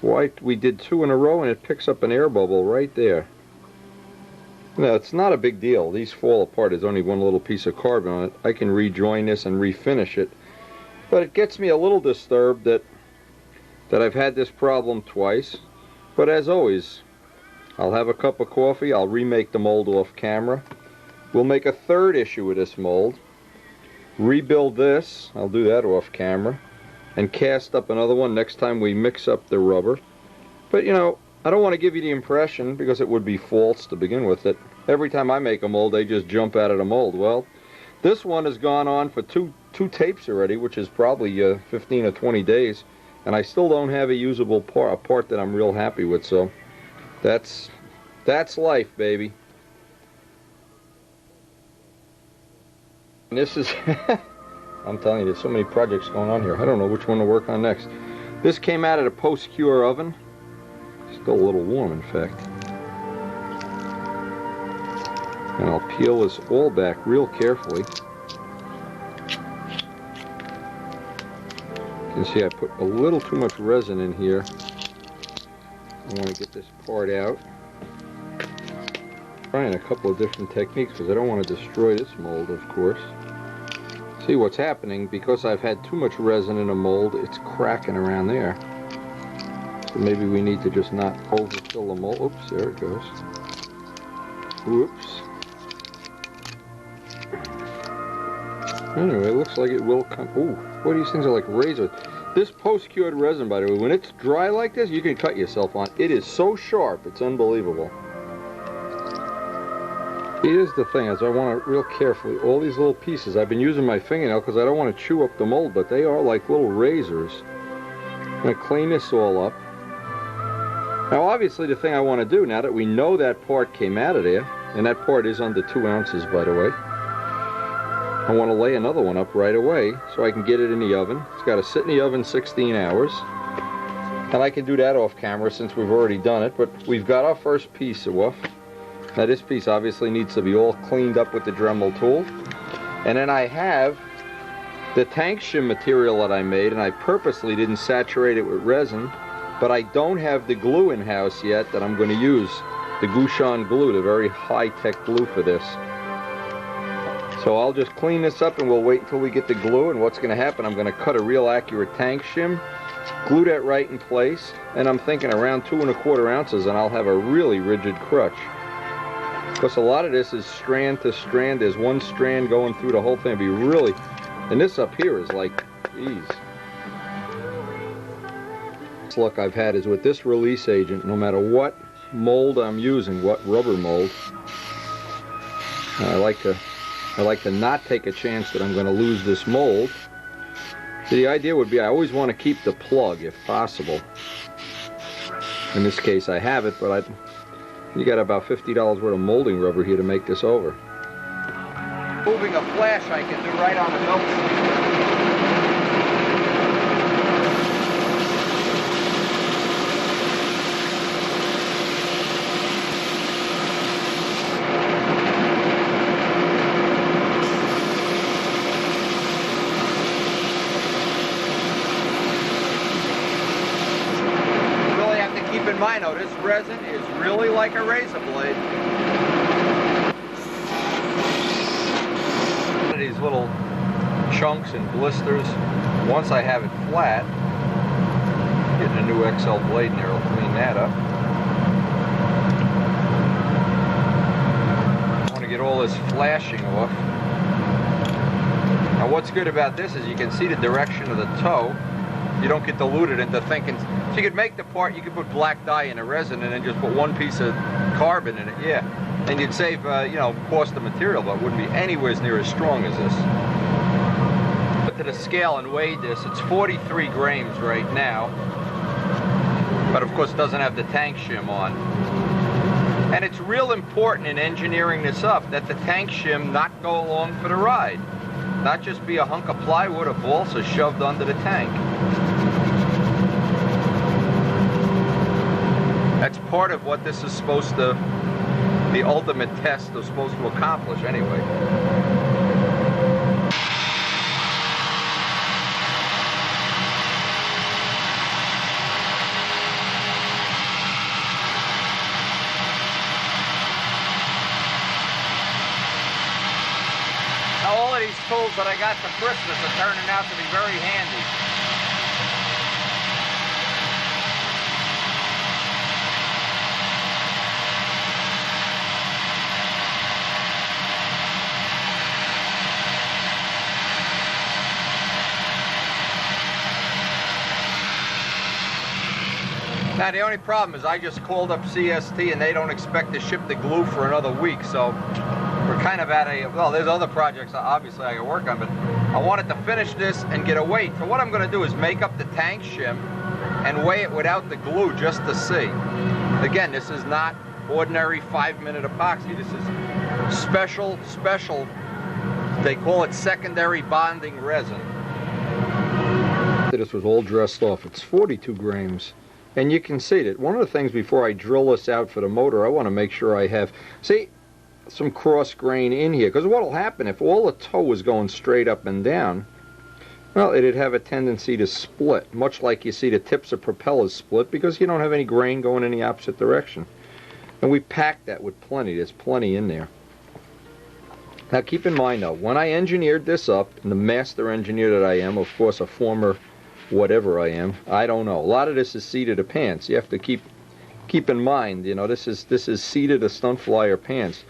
we did two in a row and it picks up an air bubble right there. Now, it's not a big deal. These fall apart. There's only one little piece of carbon on it. I can rejoin this and refinish it. But it gets me a little disturbed that that I've had this problem twice, but as always, I'll have a cup of coffee, I'll remake the mold off camera. We'll make a third issue with this mold, rebuild this, I'll do that off camera, and cast up another one next time we mix up the rubber. But you know, I don't want to give you the impression, because it would be false to begin with, that every time I make a mold they just jump out of the mold. Well, this one has gone on for two tapes already, which is probably 15 or 20 days, and I still don't have a usable part, a part that I'm real happy with. So that's life, baby. And this is I'm telling you, there's so many projects going on here. I don't know which one to work on next. This came out of the post-cure oven. Still a little warm, in fact. And I'll peel this all back real carefully. You can see I put a little too much resin in here. I want to get this part out. Trying a couple of different techniques because I don't want to destroy this mold, of course. See what's happening, because I've had too much resin in a mold, it's cracking around there. So maybe we need to just not overfill the mold. Oops, there it goes. Whoops. Anyway, it looks like it will come. Ooh, boy, these things are like razors. This post-cured resin, by the way, when it's dry like this, you can cut yourself on. It is so sharp, it's unbelievable. Here's the thing, is I want to real carefully, all these little pieces, I've been using my fingernail because I don't want to chew up the mold, but they are like little razors. I'm going to clean this all up. Now obviously the thing I want to do, now that we know that part came out of there, and that part is under 2 ounces, by the way, I want to lay another one up right away so I can get it in the oven. It's got to sit in the oven 16 hours. And I can do that off camera since we've already done it, but we've got our first piece off. Now this piece obviously needs to be all cleaned up with the Dremel tool. And then I have the tank shim material that I made, and I purposely didn't saturate it with resin, but I don't have the glue in house yet that I'm going to use, the Gouchon glue, the very high-tech glue for this. So I'll just clean this up and we'll wait until we get the glue, and what's going to happen, I'm going to cut a real accurate tank shim, glue that right in place, and I'm thinking around 2 1/4 ounces, and I'll have a really rigid crutch. Because a lot of this is strand to strand. There's one strand going through the whole thing. It'd be really, and this up here is like, geez. This luck I've had is with this release agent, no matter what mold I'm using, what rubber mold, I like to not take a chance that I'm going to lose this mold. So the idea would be I always want to keep the plug if possible. In this case I have it, but you got about $50 worth of molding rubber here to make this over. Moving a flash I can do right on the belt. Keep in mind, though, this resin is really like a razor blade. These little chunks and blisters, once I have it flat, getting a new XL blade in there will clean that up. I want to get all this flashing off. Now what's good about this is you can see the direction of the toe. You don't get deluded into thinking. So you could make the part, you could put black dye in a resin and then just put one piece of carbon in it, yeah. And you'd save, you know, cost of material, but it wouldn't be anywhere near as strong as this. Put to the scale and weighed this, it's 43 grams right now. But of course it doesn't have the tank shim on. And it's real important in engineering this up that the tank shim not go along for the ride. Not just be a hunk of plywood or balsa shoved under the tank. That's part of what this is supposed to, the ultimate test is supposed to accomplish anyway. Now all of these tools that I got for Christmas are turning out to be very handy. Now the only problem is I just called up CST and they don't expect to ship the glue for another week, so we're kind of at a, well, there's other projects obviously I can work on, but I wanted to finish this and get a weight. So what I'm going to do is make up the tank shim and weigh it without the glue just to see. Again, this is not ordinary 5-minute epoxy. This is special, they call it secondary bonding resin. This was all dressed off. It's 42 grams. And you can see that one of the things before I drill this out for the motor, I want to make sure I have, see, some cross grain in here. Because what will happen if all the toe was going straight up and down, well, it'd have a tendency to split, much like you see the tips of propellers split because you don't have any grain going in the opposite direction. And we packed that with plenty. There's plenty in there. Now keep in mind though, when I engineered this up, and the master engineer that I am, of course a former whatever I am, I don't know. A lot of this is seat of the pants. You have to keep in mind, you know, this is seat of the stunt flyer pants.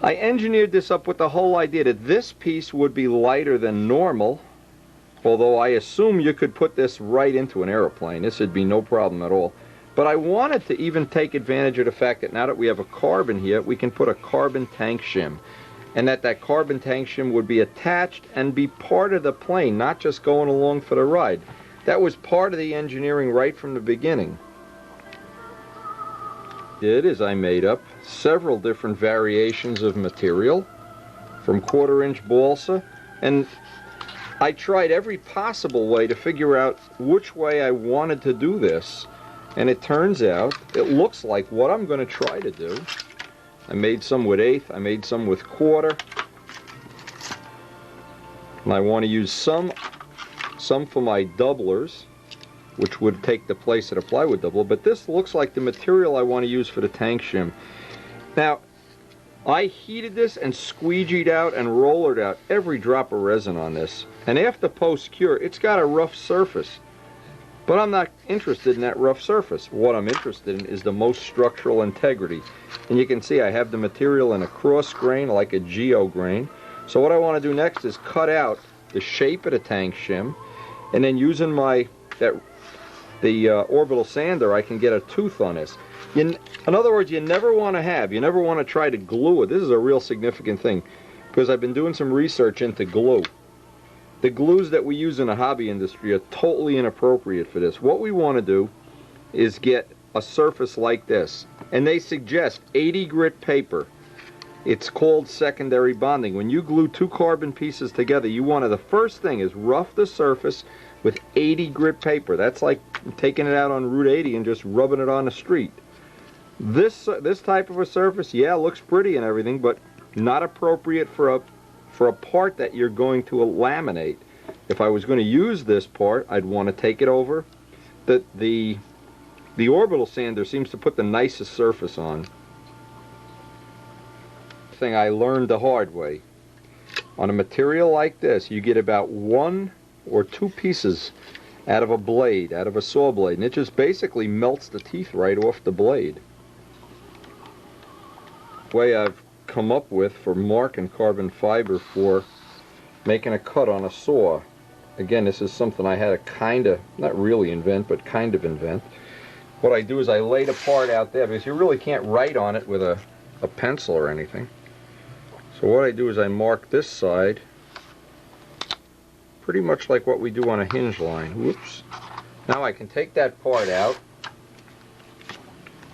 I engineered this up with the whole idea that this piece would be lighter than normal, although I assume you could put this right into an aeroplane. This would be no problem at all. But I wanted to even take advantage of the fact that now that we have a carbon here, we can put a carbon tank shim. And that carbon tank shim would be attached and be part of the plane, not just going along for the ride. That was part of the engineering right from the beginning. I made up several different variations of material from 1/4-inch balsa, and I tried every possible way to figure out which way I wanted to do this. And it turns out, it looks like what I'm going to try to do. I made some with 1/8, I made some with 1/4. And I want to use some for my doublers, which would take the place of the plywood doubler. But this looks like the material I want to use for the tank shim. Now, I heated this and squeegeed out and rollered out every drop of resin on this. And after post-cure, it's got a rough surface. But I'm not interested in that rough surface. What I'm interested in is the most structural integrity. And you can see I have the material in a cross grain, like a geo grain. So what I want to do next is cut out the shape of the tank shim, and then using the orbital sander, I can get a tooth on this. In other words, you never want to try to glue it. This is a real significant thing, because I've been doing some research into glue. The glues that we use in the hobby industry are totally inappropriate for this. What we want to do is get a surface like this. And they suggest 80 grit paper. It's called secondary bonding. When you glue 2 carbon pieces together, the first thing is rough the surface with 80 grit paper. That's like taking it out on Route 80 and just rubbing it on the street. This type of a surface, yeah, looks pretty and everything, but not appropriate for a part that you're going to laminate. If I was going to use this part, I'd want to take it over. The orbital sander seems to put the nicest surface on. Thing I learned the hard way. On a material like this, you get about 1 or 2 pieces out of a blade, out of a saw blade, and it just basically melts the teeth right off the blade. The way I've come up with for marking carbon fiber for making a cut on a saw. Again, this is something I had to not really invent, but kind of invent. What I do is I lay the part out there, because you really can't write on it with a pencil or anything. So what I do is I mark this side pretty much like what we do on a hinge line. Whoops. Now I can take that part out.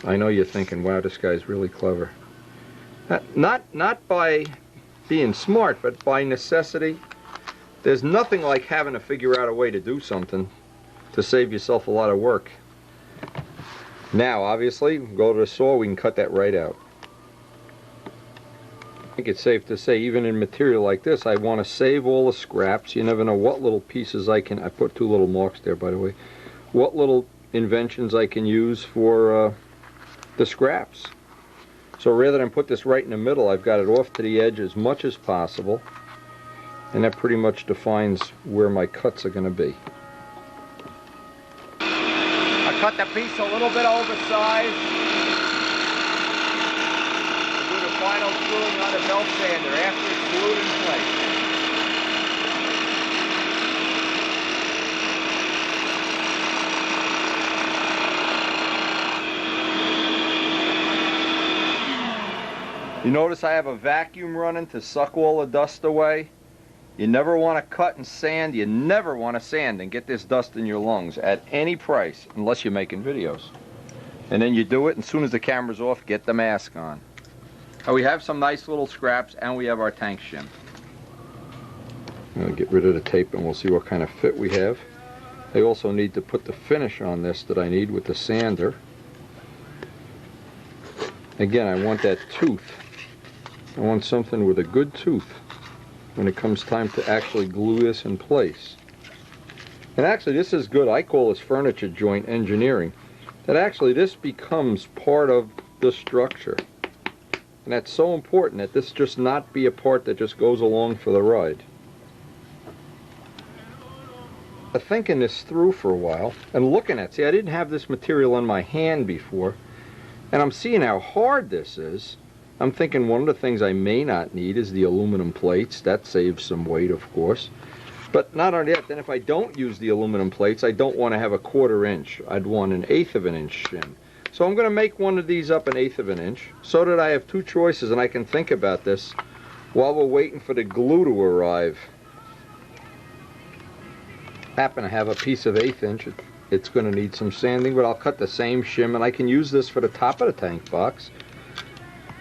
I know you're thinking, wow, this guy's really clever. Not by being smart, but by necessity. There's nothing like having to figure out a way to do something to save yourself a lot of work. Now, obviously, go to the saw, we can cut that right out. I think it's safe to say, even in material like this, I want to save all the scraps. You never know what little pieces I put 2 little marks there, by the way, what little inventions I can use for the scraps. So rather than put this right in the middle, I've got it off to the edge as much as possible, and that pretty much defines where my cuts are going to be. I cut the piece a little bit oversized. Do the final screwing on the belt sander after it's glued in place. You notice I have a vacuum running to suck all the dust away. You never want to cut and sand. You never want to sand and get this dust in your lungs at any price, unless you're making videos. And then you do it, and as soon as the camera's off, get the mask on. And we have some nice little scraps, and we have our tank shim. I'm going to get rid of the tape, and we'll see what kind of fit we have. I also need to put the finish on this that I need with the sander. Again, I want that tooth. I want something with a good tooth when it comes time to actually glue this in place. And actually, this is good. I call this furniture joint engineering. That actually this becomes part of the structure. And that's so important that this just not be a part that just goes along for the ride. Thinking this through for a while and looking at, see, I didn't have this material in my hand before, and I'm seeing how hard this is. I'm thinking one of the things I may not need is the aluminum plates. That saves some weight, of course. But not only that, then if I don't use the aluminum plates, I don't want to have a 1/4 inch. I'd want an 1/8 of an inch shim. So I'm going to make one of these up an 1/8 of an inch so that I have two choices and I can think about this while we're waiting for the glue to arrive. Happen to have a piece of 1/8 inch. It's going to need some sanding, but I'll cut the same shim and I can use this for the top of the tank box.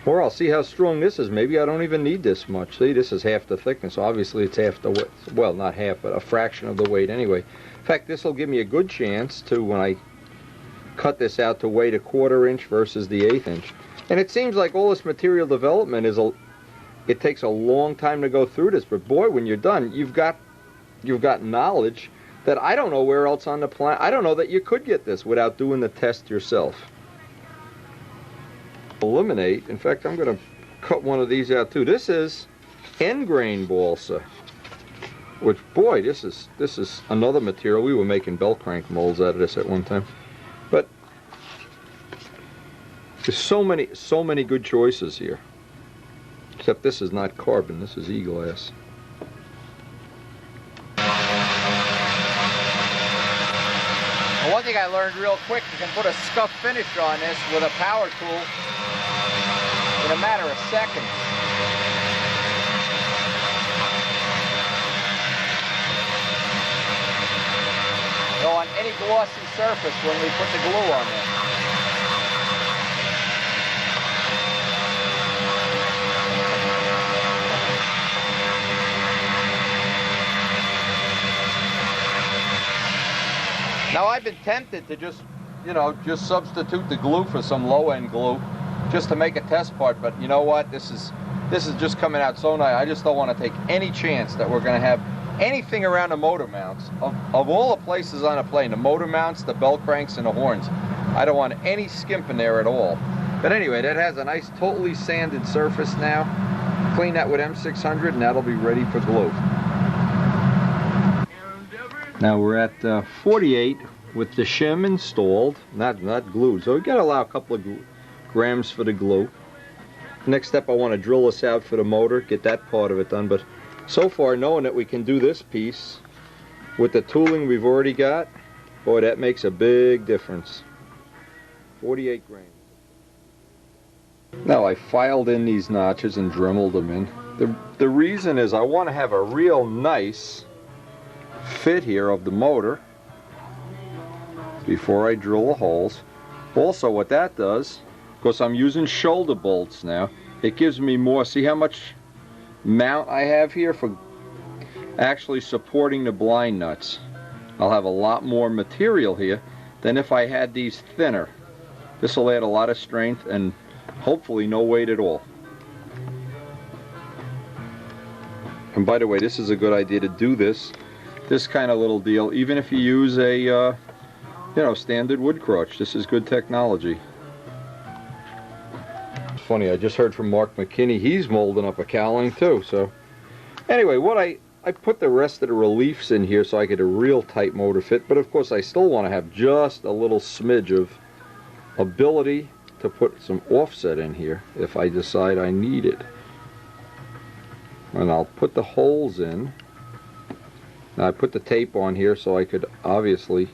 Or I'll see how strong this is. Maybe I don't even need this much. See, this is half the thickness. Obviously, it's half the width. Well, not half, but a fraction of the weight anyway. In fact, this will give me a good chance to, when I cut this out, to weight a 1/4 inch versus the 1/8 inch. And it seems like all this material development is it takes a long time to go through this. But boy, when you're done, you've got knowledge that I don't know where else on the planet. I don't know that you could get this without doing the test yourself. Eliminate. In fact, I'm going to cut one of these out too. This is end grain balsa, which, boy, this is another material. We were making bell crank molds out of this at one time. But there's so many good choices here. Except this is not carbon. This is e-glass. One thing I learned real quick, you can put a scuff finish on this with a power tool in a matter of seconds. So on any glossy surface when we put the glue on there. Now I've been tempted to just substitute the glue for some low-end glue just to make a test part, but you know what? This is just coming out so nice. I just don't want to take any chance that we're going to have anything around the motor mounts. Of all the places on a plane, the motor mounts, the bell cranks, and the horns, I don't want any skimp in there at all. But anyway, that has a nice totally sanded surface now. Clean that with M600 and that'll be ready for glue. Now we're at 48 with the shim installed, not glued. So we got to allow a couple of grams for the glue. Next step, I want to drill this out for the motor, get that part of it done. But so far, knowing that we can do this piece with the tooling we've already got, boy, that makes a big difference. 48 grams. Now I filed in these notches and dremeled them in. The reason is I want to have a real nice fit here of the motor before I drill the holes. Also, what that does, because I'm using shoulder bolts now, it gives me more. See how much mount I have here for actually supporting the blind nuts. I'll have a lot more material here than if I had these thinner. This will add a lot of strength and hopefully no weight at all. And by the way, this is a good idea to do this kind of little deal, even if you use a standard wood crutch. This is good technology. It's funny, I just heard from Mark McKinney, he's molding up a cowling too. So anyway, what I put the rest of the reliefs in here so I get a real tight motor fit, but of course I still want to have just a little smidge of ability to put some offset in here if I decide I need it. And I'll put the holes in. Now I put the tape on here so I could obviously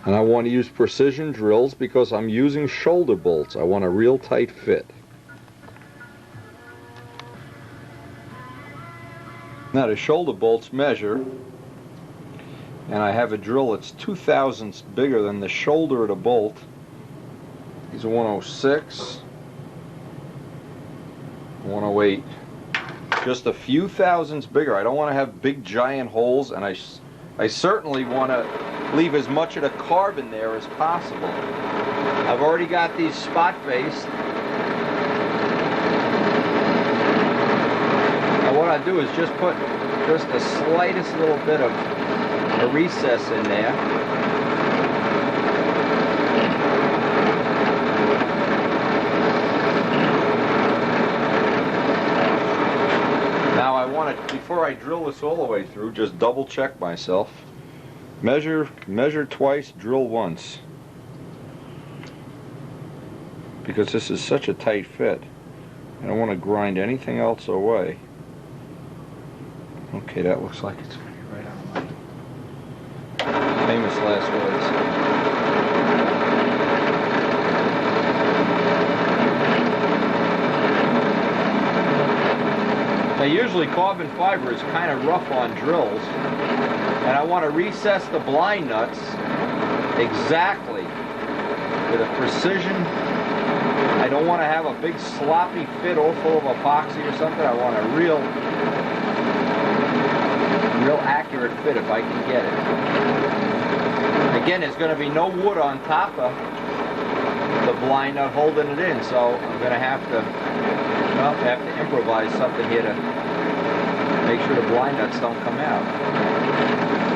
And I want to use precision drills because I'm using shoulder bolts. I want a real tight fit. Now the shoulder bolts measure, and I have a drill that's 2/1000ths bigger than the shoulder of the bolt. These are 106, 108. Just a few thousandths bigger. I don't want to have big giant holes, and I certainly want to leave as much of the carbon there as possible. I've already got these spot faced. And what I do is just put just the slightest little bit of a recess in there. Now I want to, before I drill this all the way through, just double check myself. Measure twice, drill once. Because this is such a tight fit. I don't want to grind anything else away. Okay, that looks like it's going to be right on my famous last words. Now usually carbon fiber is kind of rough on drills, and I want to recess the blind nuts exactly with a precision. I don't want to have a big sloppy fit all full of epoxy or something. I want a real accurate fit if I can get it. Again, there's going to be no wood on top of the blind nut holding it in, so I'm going to have to improvise something here to make sure the blind nuts don't come out.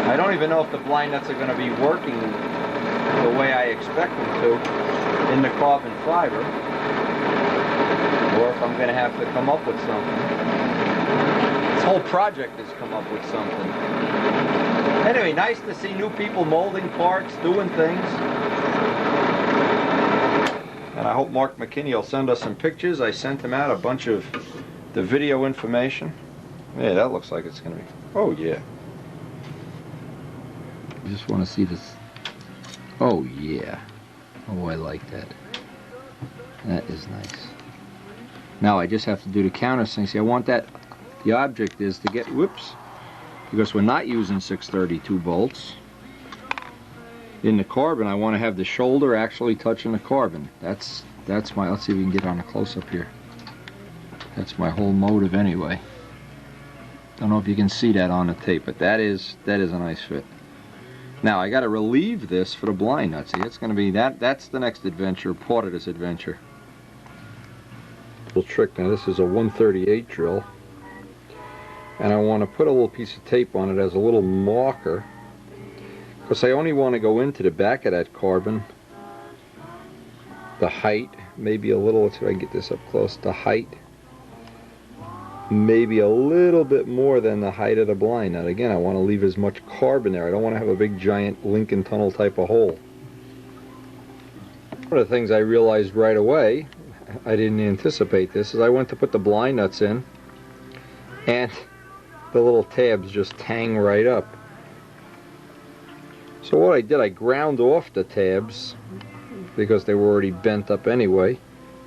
I don't even know if the blind nuts are going to be working the way I expect them to in the carbon fiber, or if I'm going to have to come up with something. This whole project has come up with something. Anyway, nice to see new people molding parts, doing things. And I hope Mark McKinney will send us some pictures. I sent him out a bunch of the video information. Yeah, that looks like it's going to be... Oh, yeah. I just want to see this. Oh, yeah. Oh, I like that. That is nice. Now I just have to do the countersink. See, I want that... The object is to get... Whoops. Because we're not using 632 bolts. In the carbon, I want to have the shoulder actually touching the carbon. That's my... Let's see if we can get on a close-up here. That's my whole motive anyway. Don't know if you can see that on the tape, but that is a nice fit. Now I got to relieve this for the blind nut. See, it's going to be that's the next adventure, part of this adventure. Little trick. Now this is a 138 drill, and I want to put a little piece of tape on it as a little marker, because I only want to go into the back of that carbon. The height, maybe a little. Let's see if I can get this up close. The height, maybe a little bit more than the height of the blind nut. Again, I want to leave as much carbon there. I don't want to have a big giant Lincoln Tunnel type of hole. One of the things I realized right away, I didn't anticipate this, is I went to put the blind nuts in, and the little tabs just tang right up. So what I did, I ground off the tabs because they were already bent up anyway.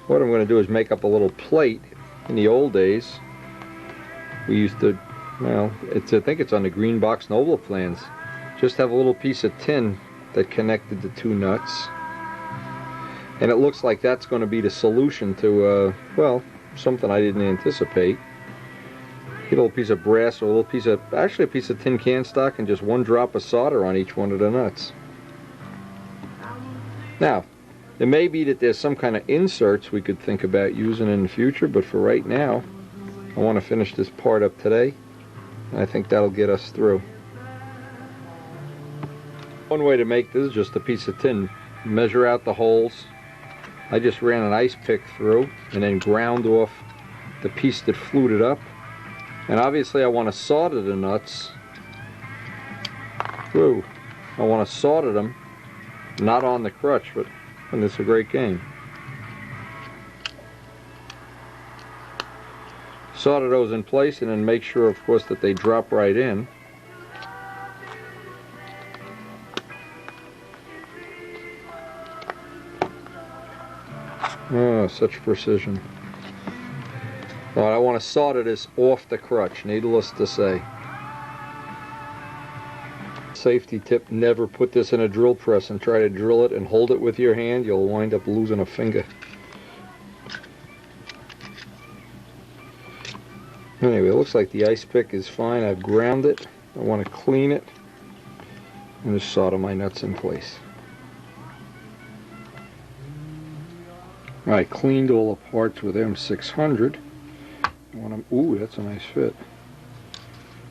What I'm going to do is make up a little plate. In the old days, we used to, well, I think it's on the green box Nobel plans, just have a little piece of tin that connected the two nuts. And it looks like that's going to be the solution to, well, something I didn't anticipate. Get a little piece of brass or a little piece of, actually a piece of tin can stock, and just one drop of solder on each one of the nuts. Now, it may be that there's some kind of inserts we could think about using in the future, but for right now, I want to finish this part up today, and I think that'll get us through. One way to make this is just a piece of tin. Measure out the holes. I just ran an ice pick through and then ground off the piece that fluted up. And obviously I want to solder the nuts. Whoa. I want to solder them, not on the crutch, but and it's a great game. Solder those in place and then make sure, of course, that they drop right in. Oh, such precision. All right, I want to solder this off the crutch, needless to say. Safety tip, never put this in a drill press and try to drill it and hold it with your hand. You'll wind up losing a finger. Anyway, it looks like the ice pick is fine. I've ground it. I want to clean it and just solder my nuts in place. I cleaned all the parts with M600. Ooh, that's a nice fit.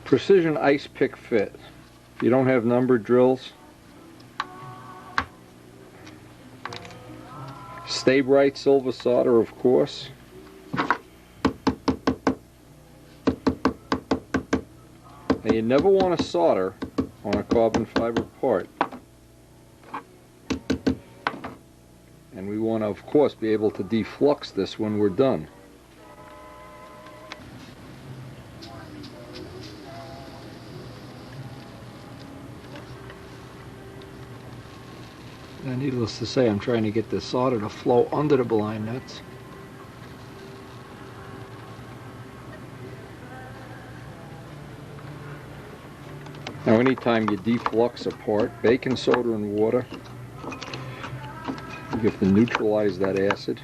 Precision ice pick fit. If you don't have numbered drills, Stay Bright silver solder, of course. Now you never want to solder on a carbon fiber part. And we want to, of course, be able to deflux this when we're done. And needless to say, I'm trying to get this solder to flow under the blind nuts. Now anytime you deflux a part, baking soda and water, you have to neutralize that acid.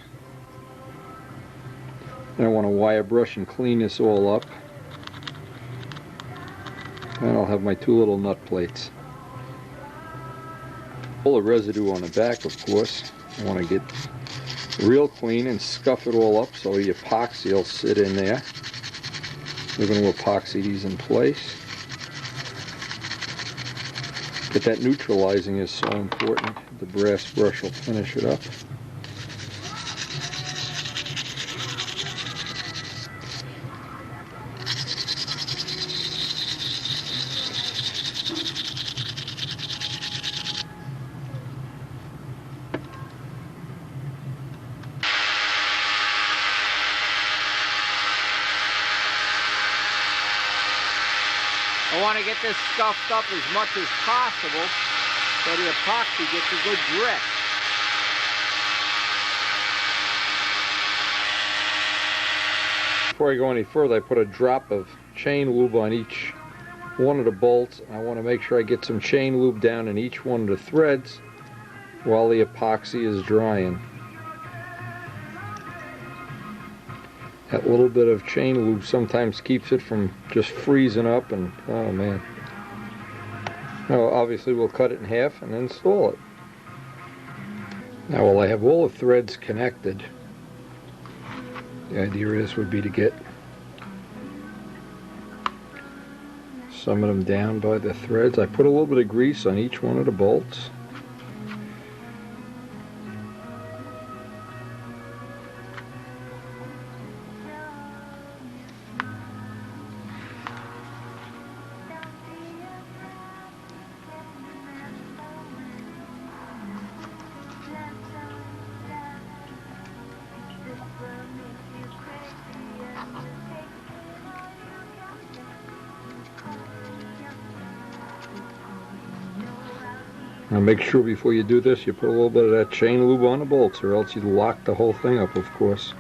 Then I want to wire brush and clean this all up. And I'll have my two little nut plates. All the residue on the back, of course. I want to get real clean and scuff it all up so the epoxy will sit in there. We're going to epoxy these in place. But that neutralizing is so important. The brass brush will finish it up. I want to get this scuffed up as much as possible so the epoxy gets a good grip. Before I go any further, I put a drop of chain lube on each one of the bolts. I want to make sure I get some chain lube down in each one of the threads while the epoxy is drying. That little bit of chain lube sometimes keeps it from just freezing up, and oh man. Now obviously we'll cut it in half and install it. Now while I have all the threads connected, the idea would be to get some of them down by the threads. I put a little bit of grease on each one of the bolts. Now make sure before you do this you put a little bit of that chain lube on the bolts, or else you lock the whole thing up, of course.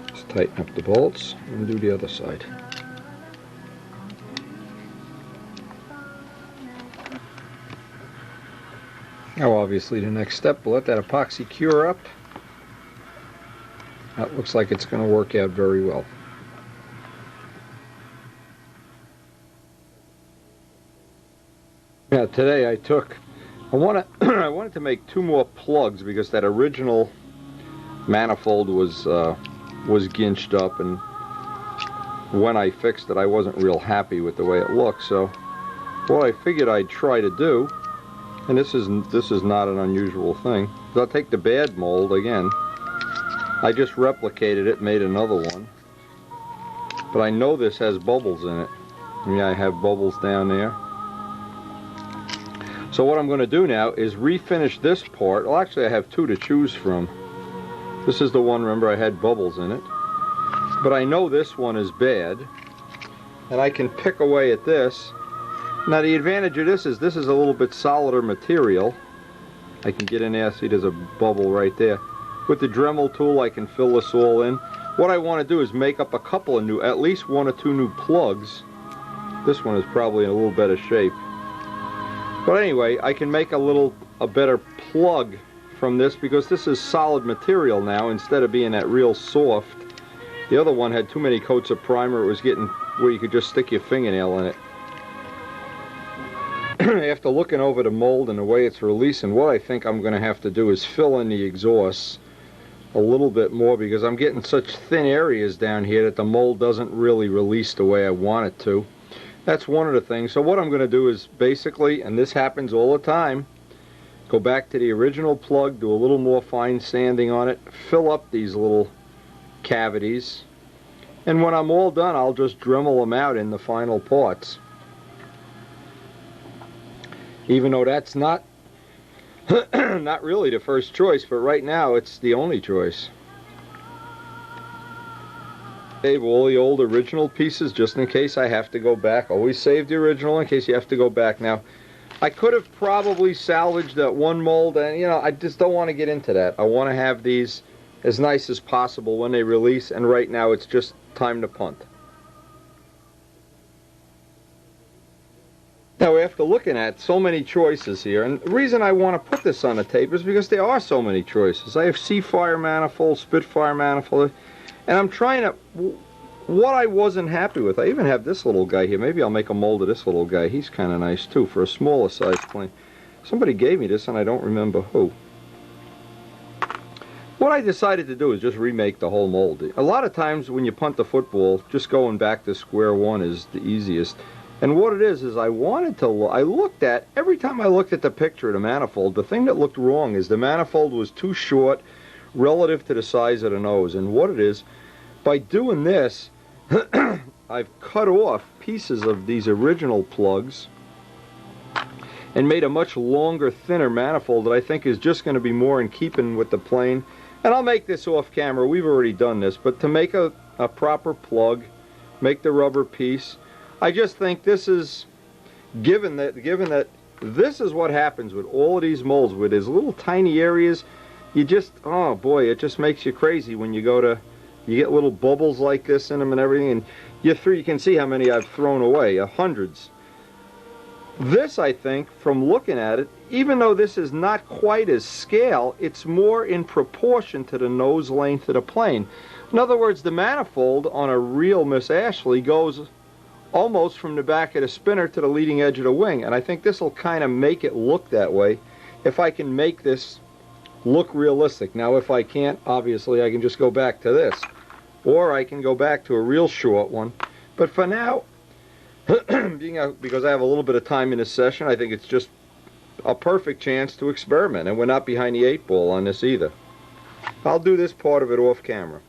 Just tighten up the bolts and do the other side. Now obviously the next step, we'll let that epoxy cure up. That looks like it's going to work out very well. Now today I wanted to make two more plugs because that original manifold was ginched up, and when I fixed it I wasn't real happy with the way it looked. So what I figured I'd try to do, and this is not an unusual thing, is I'll take the bad mold again. I just replicated it, made another one. But I know this has bubbles in it. I mean, I have bubbles down there. So what I'm going to do now is refinish this part. Well, actually I have two to choose from. This is the one, remember, I had bubbles in it. But I know this one is bad, and I can pick away at this. Now the advantage of this is a little bit solider material. I can get in there, see there's a bubble right there. With the Dremel tool I can fill this all in. What I want to do is make up a couple of new, at least 1 or 2 new plugs. This one is probably in a little better shape. But anyway, I can make a better plug from this because this is solid material now instead of being that real soft. The other one had too many coats of primer. It was getting where you could just stick your fingernail in it. After looking over the mold and the way it's releasing, what I think I'm going to have to do is fill in the exhausts a little bit more because I'm getting such thin areas down here that the mold doesn't really release the way I want it to. That's one of the things. So what I'm going to do is basically, and this happens all the time, go back to the original plug, do a little more fine sanding on it, fill up these little cavities, and when I'm all done I'll just Dremel them out in the final parts. Even though that's not not really the first choice, but right now it's the only choice. Save all the old original pieces just in case I have to go back. Always save the original in case you have to go back. Now, I could have probably salvaged that one mold, and you know, I just don't want to get into that. I want to have these as nice as possible when they release, and right now it's just time to punt. Now, after looking at so many choices here, and the reason I want to put this on the tape is because there are so many choices. I have Seafire manifold, Spitfire manifold, and I'm trying to, what I wasn't happy with, I even have this little guy here. Maybe I'll make a mold of this little guy. He's kind of nice too for a smaller size plane. Somebody gave me this and I don't remember who. What I decided to do is just remake the whole mold. A lot of times when you punt the football, just going back to square one is the easiest. And what it is I wanted to, every time I looked at the picture of the manifold, the thing that looked wrong is the manifold was too short relative to the size of the nose. And what it is, by doing this, I've cut off pieces of these original plugs and made a much longer, thinner manifold that I think is just going to be more in keeping with the plane. And I'll make this off camera, we've already done this, but to make a proper plug, make the rubber piece, I just think this is, given that this is what happens with all of these molds, with these little tiny areas, you just, oh boy, it just makes you crazy when you go to, you get little bubbles like this in them and everything, and you can see how many I've thrown away, hundreds. This, I think, from looking at it, even though this is not quite as scale, it's more in proportion to the nose length of the plane. In other words, the manifold on a real Miss Ashley goes almost from the back of the spinner to the leading edge of the wing, and I think this will kind of make it look that way if I can make this look realistic. Now if I can't, obviously I can just go back to this, or I can go back to a real short one, but for now, because I have a little bit of time in this session, I think it's just a perfect chance to experiment, and we're not behind the 8-ball on this either. I'll do this part of it off camera.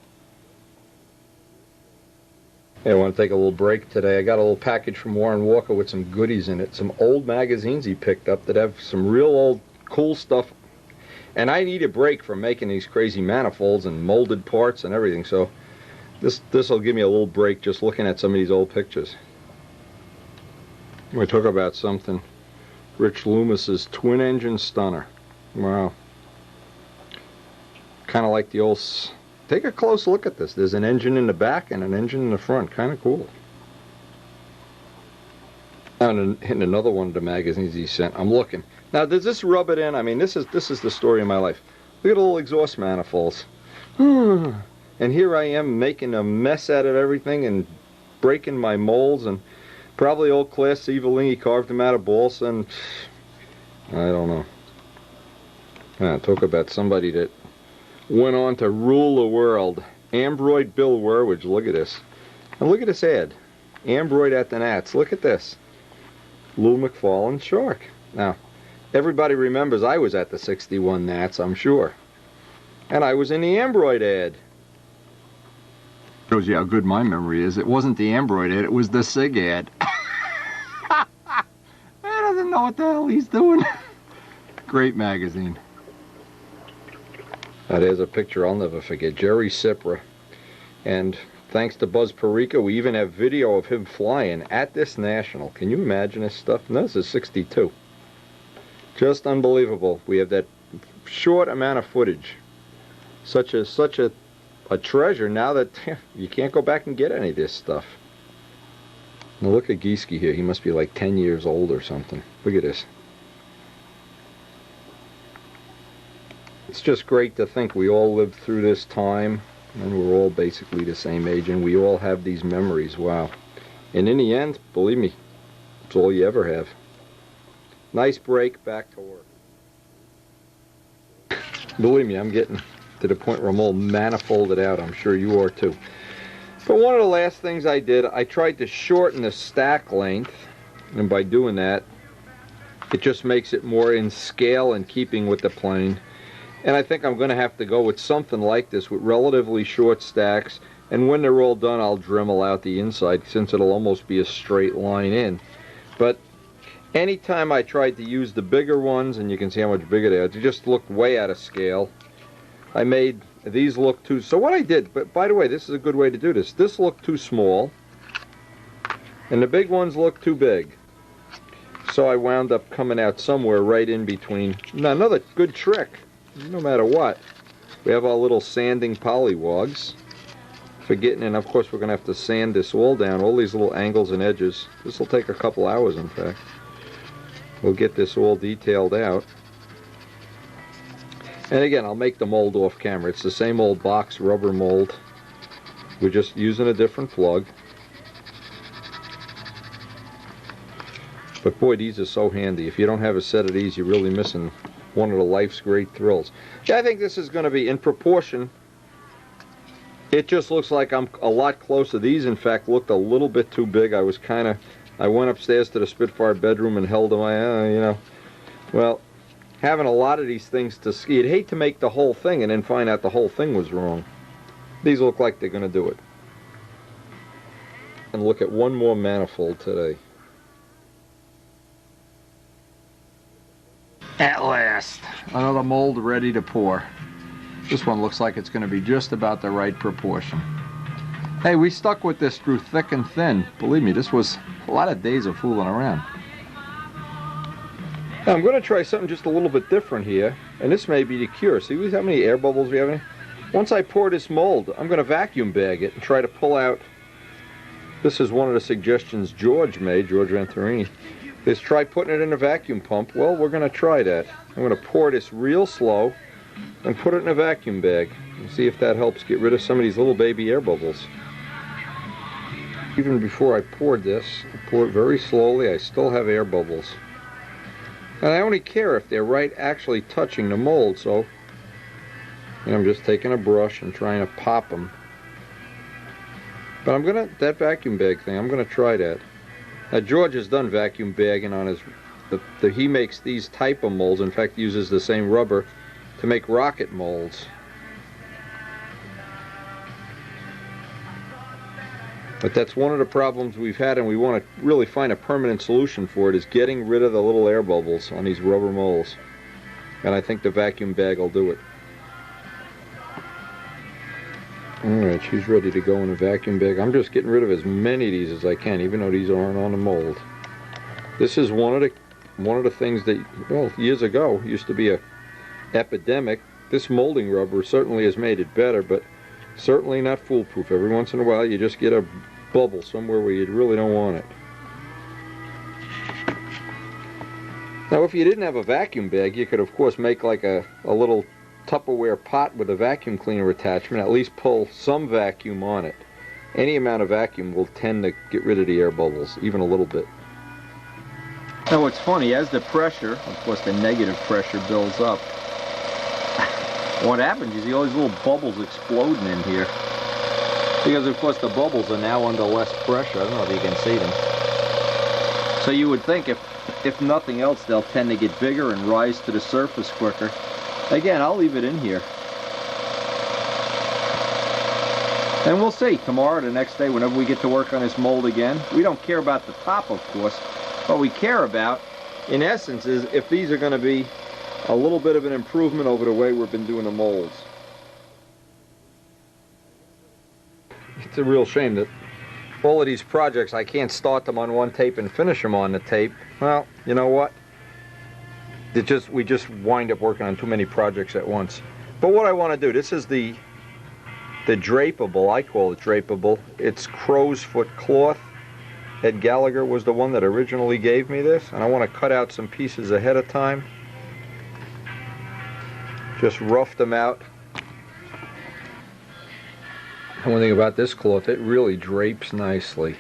Hey, I want to take a little break today. I got a little package from Warren Walker with some goodies in it, some old magazines he picked up that have some real old cool stuff, and I need a break from making these crazy manifolds and molded parts and everything, so this will give me a little break just looking at some of these old pictures. We talk about something. Rich Loomis's twin engine stunner. Wow. Kind of like the old... Take a close look at this. There's an engine in the back and an engine in the front. Kind of cool. And in another one of the magazines he sent, I'm looking. Now, does this rub it in? I mean, this is the story of my life. Look at the little exhaust manifolds. And here I am making a mess out of everything and breaking my molds, and probably old Class C Valini carved them out of balsa, and I don't know. Talk about somebody that went on to rule the world. Ambroid Bill Werwidge, look at this. And look at this ad. Ambroid at the Nats. Look at this. Lou McFarland Shark. Now, everybody remembers I was at the 61 Nats, I'm sure. And I was in the Ambroid ad. Shows you how good my memory is. It wasn't the Ambroid ad, it was the SIG ad. I doesn't know what the hell he's doing. Great magazine. Now there's a picture I'll never forget. Jerry Cipra. And thanks to Buzz Perica, we even have video of him flying at this National. Can you imagine this stuff? No, this is 62. Just unbelievable. We have that short amount of footage. Such a treasure now that you can't go back and get any of this stuff. Now look at Gieske here. He must be like 10 years old or something. Look at this. It's just great to think we all lived through this time, and we're all basically the same age, and we all have these memories. Wow. And in the end, believe me, it's all you ever have. Nice break, back to work. Believe me, I'm getting to the point where I'm all manifolded out. I'm sure you are too. But one of the last things I did, I tried to shorten the stack length, and by doing that, it just makes it more in scale and keeping with the plane. And I think I'm going to have to go with something like this with relatively short stacks, and when they're all done I'll Dremel out the inside since it'll almost be a straight line in. But anytime I tried to use the bigger ones, and you can see how much bigger they are, they just looked way out of scale. I made these look too, so what I did, but by the way, this is a good way to do this. This looked too small, and the big ones look too big. So I wound up coming out somewhere right in between. Now another good trick, no matter what, we have our little sanding polywogs for getting, and of course we're going to have to sand this all down, all these little angles and edges. This will take a couple hours, in fact. We'll get this all detailed out. And again, I'll make the mold off camera. It's the same old box rubber mold. We're just using a different plug. But boy, these are so handy. If you don't have a set of these, you're really missing one of the life's great thrills. Yeah, I think this is going to be in proportion. It just looks like I'm a lot closer. These, in fact, looked a little bit too big. I went upstairs to the Spitfire bedroom and held them. Well, having a lot of these things to ski, you'd hate to make the whole thing and then find out the whole thing was wrong. These look like they're going to do it. And look at one more manifold today. At last, another mold ready to pour. This one looks like it's going to be just about the right proportion. Hey, we stuck with this through thick and thin. Believe me, this was a lot of days of fooling around. Now, I'm going to try something just a little bit different here, and this may be the cure. See how many air bubbles we have in here? Once I pour this mold, I'm going to vacuum bag it and try to pull out. This is one of the suggestions George made, George Venturini. Is try putting it in a vacuum pump. Well, we're going to try that. I'm going to pour this real slow and put it in a vacuum bag and see if that helps get rid of some of these little baby air bubbles. Even before I poured this, I pour it very slowly. I still have air bubbles. And I only care if they're right actually touching the mold, so and I'm just taking a brush and trying to pop them. But that vacuum bag thing, I'm going to try that. Now, George has done vacuum bagging on his, he makes these type of molds, in fact uses the same rubber to make rocket molds. But that's one of the problems we've had, and we want to really find a permanent solution for it, is getting rid of the little air bubbles on these rubber molds. And I think the vacuum bag will do it. Alright, she's ready to go in a vacuum bag. I'm just getting rid of as many of these as I can, even though these aren't on the mold. This is one of the things that, well, years ago used to be a epidemic. This molding rubber certainly has made it better, but certainly not foolproof. Every once in a while you just get a bubble somewhere where you really don't want it. Now, if you didn't have a vacuum bag, you could of course make like a little Tupperware pot with a vacuum cleaner attachment, at least pull some vacuum on it. Any amount of vacuum will tend to get rid of the air bubbles, even a little bit. Now what's funny, as the pressure, of course the negative pressure builds up, what happens is you see all these little bubbles exploding in here. Because of course the bubbles are now under less pressure. I don't know if you can see them. So you would think if nothing else, they'll tend to get bigger and rise to the surface quicker. Again, I'll leave it in here. And we'll see, tomorrow or the next day, whenever we get to work on this mold again. We don't care about the top, of course. What we care about, in essence, is if these are going to be a little bit of an improvement over the way we've been doing the molds. a real shame that all of these projects, I can't start them on one tape and finish them on the tape. Well, you know what? We just wind up working on too many projects at once. But what I want to do, this is the drapable, I call it drapable. It's crow's foot cloth. Ed Gallagher was the one that originally gave me this, and I want to cut out some pieces ahead of time. Just rough them out. And one thing about this cloth, it really drapes nicely.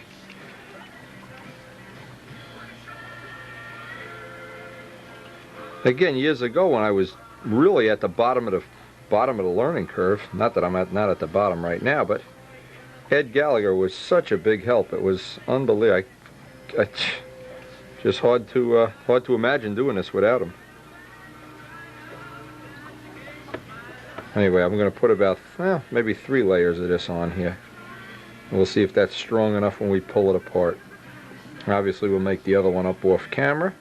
Again, years ago when I was really at the bottom of the learning curve, not that I'm not at the bottom right now, but Ed Gallagher was such a big help. It was unbelievable. Just hard to imagine doing this without him. Anyway, I'm going to put about maybe 3 layers of this on here. We'll see if that's strong enough when we pull it apart. Obviously, we'll make the other one up off camera.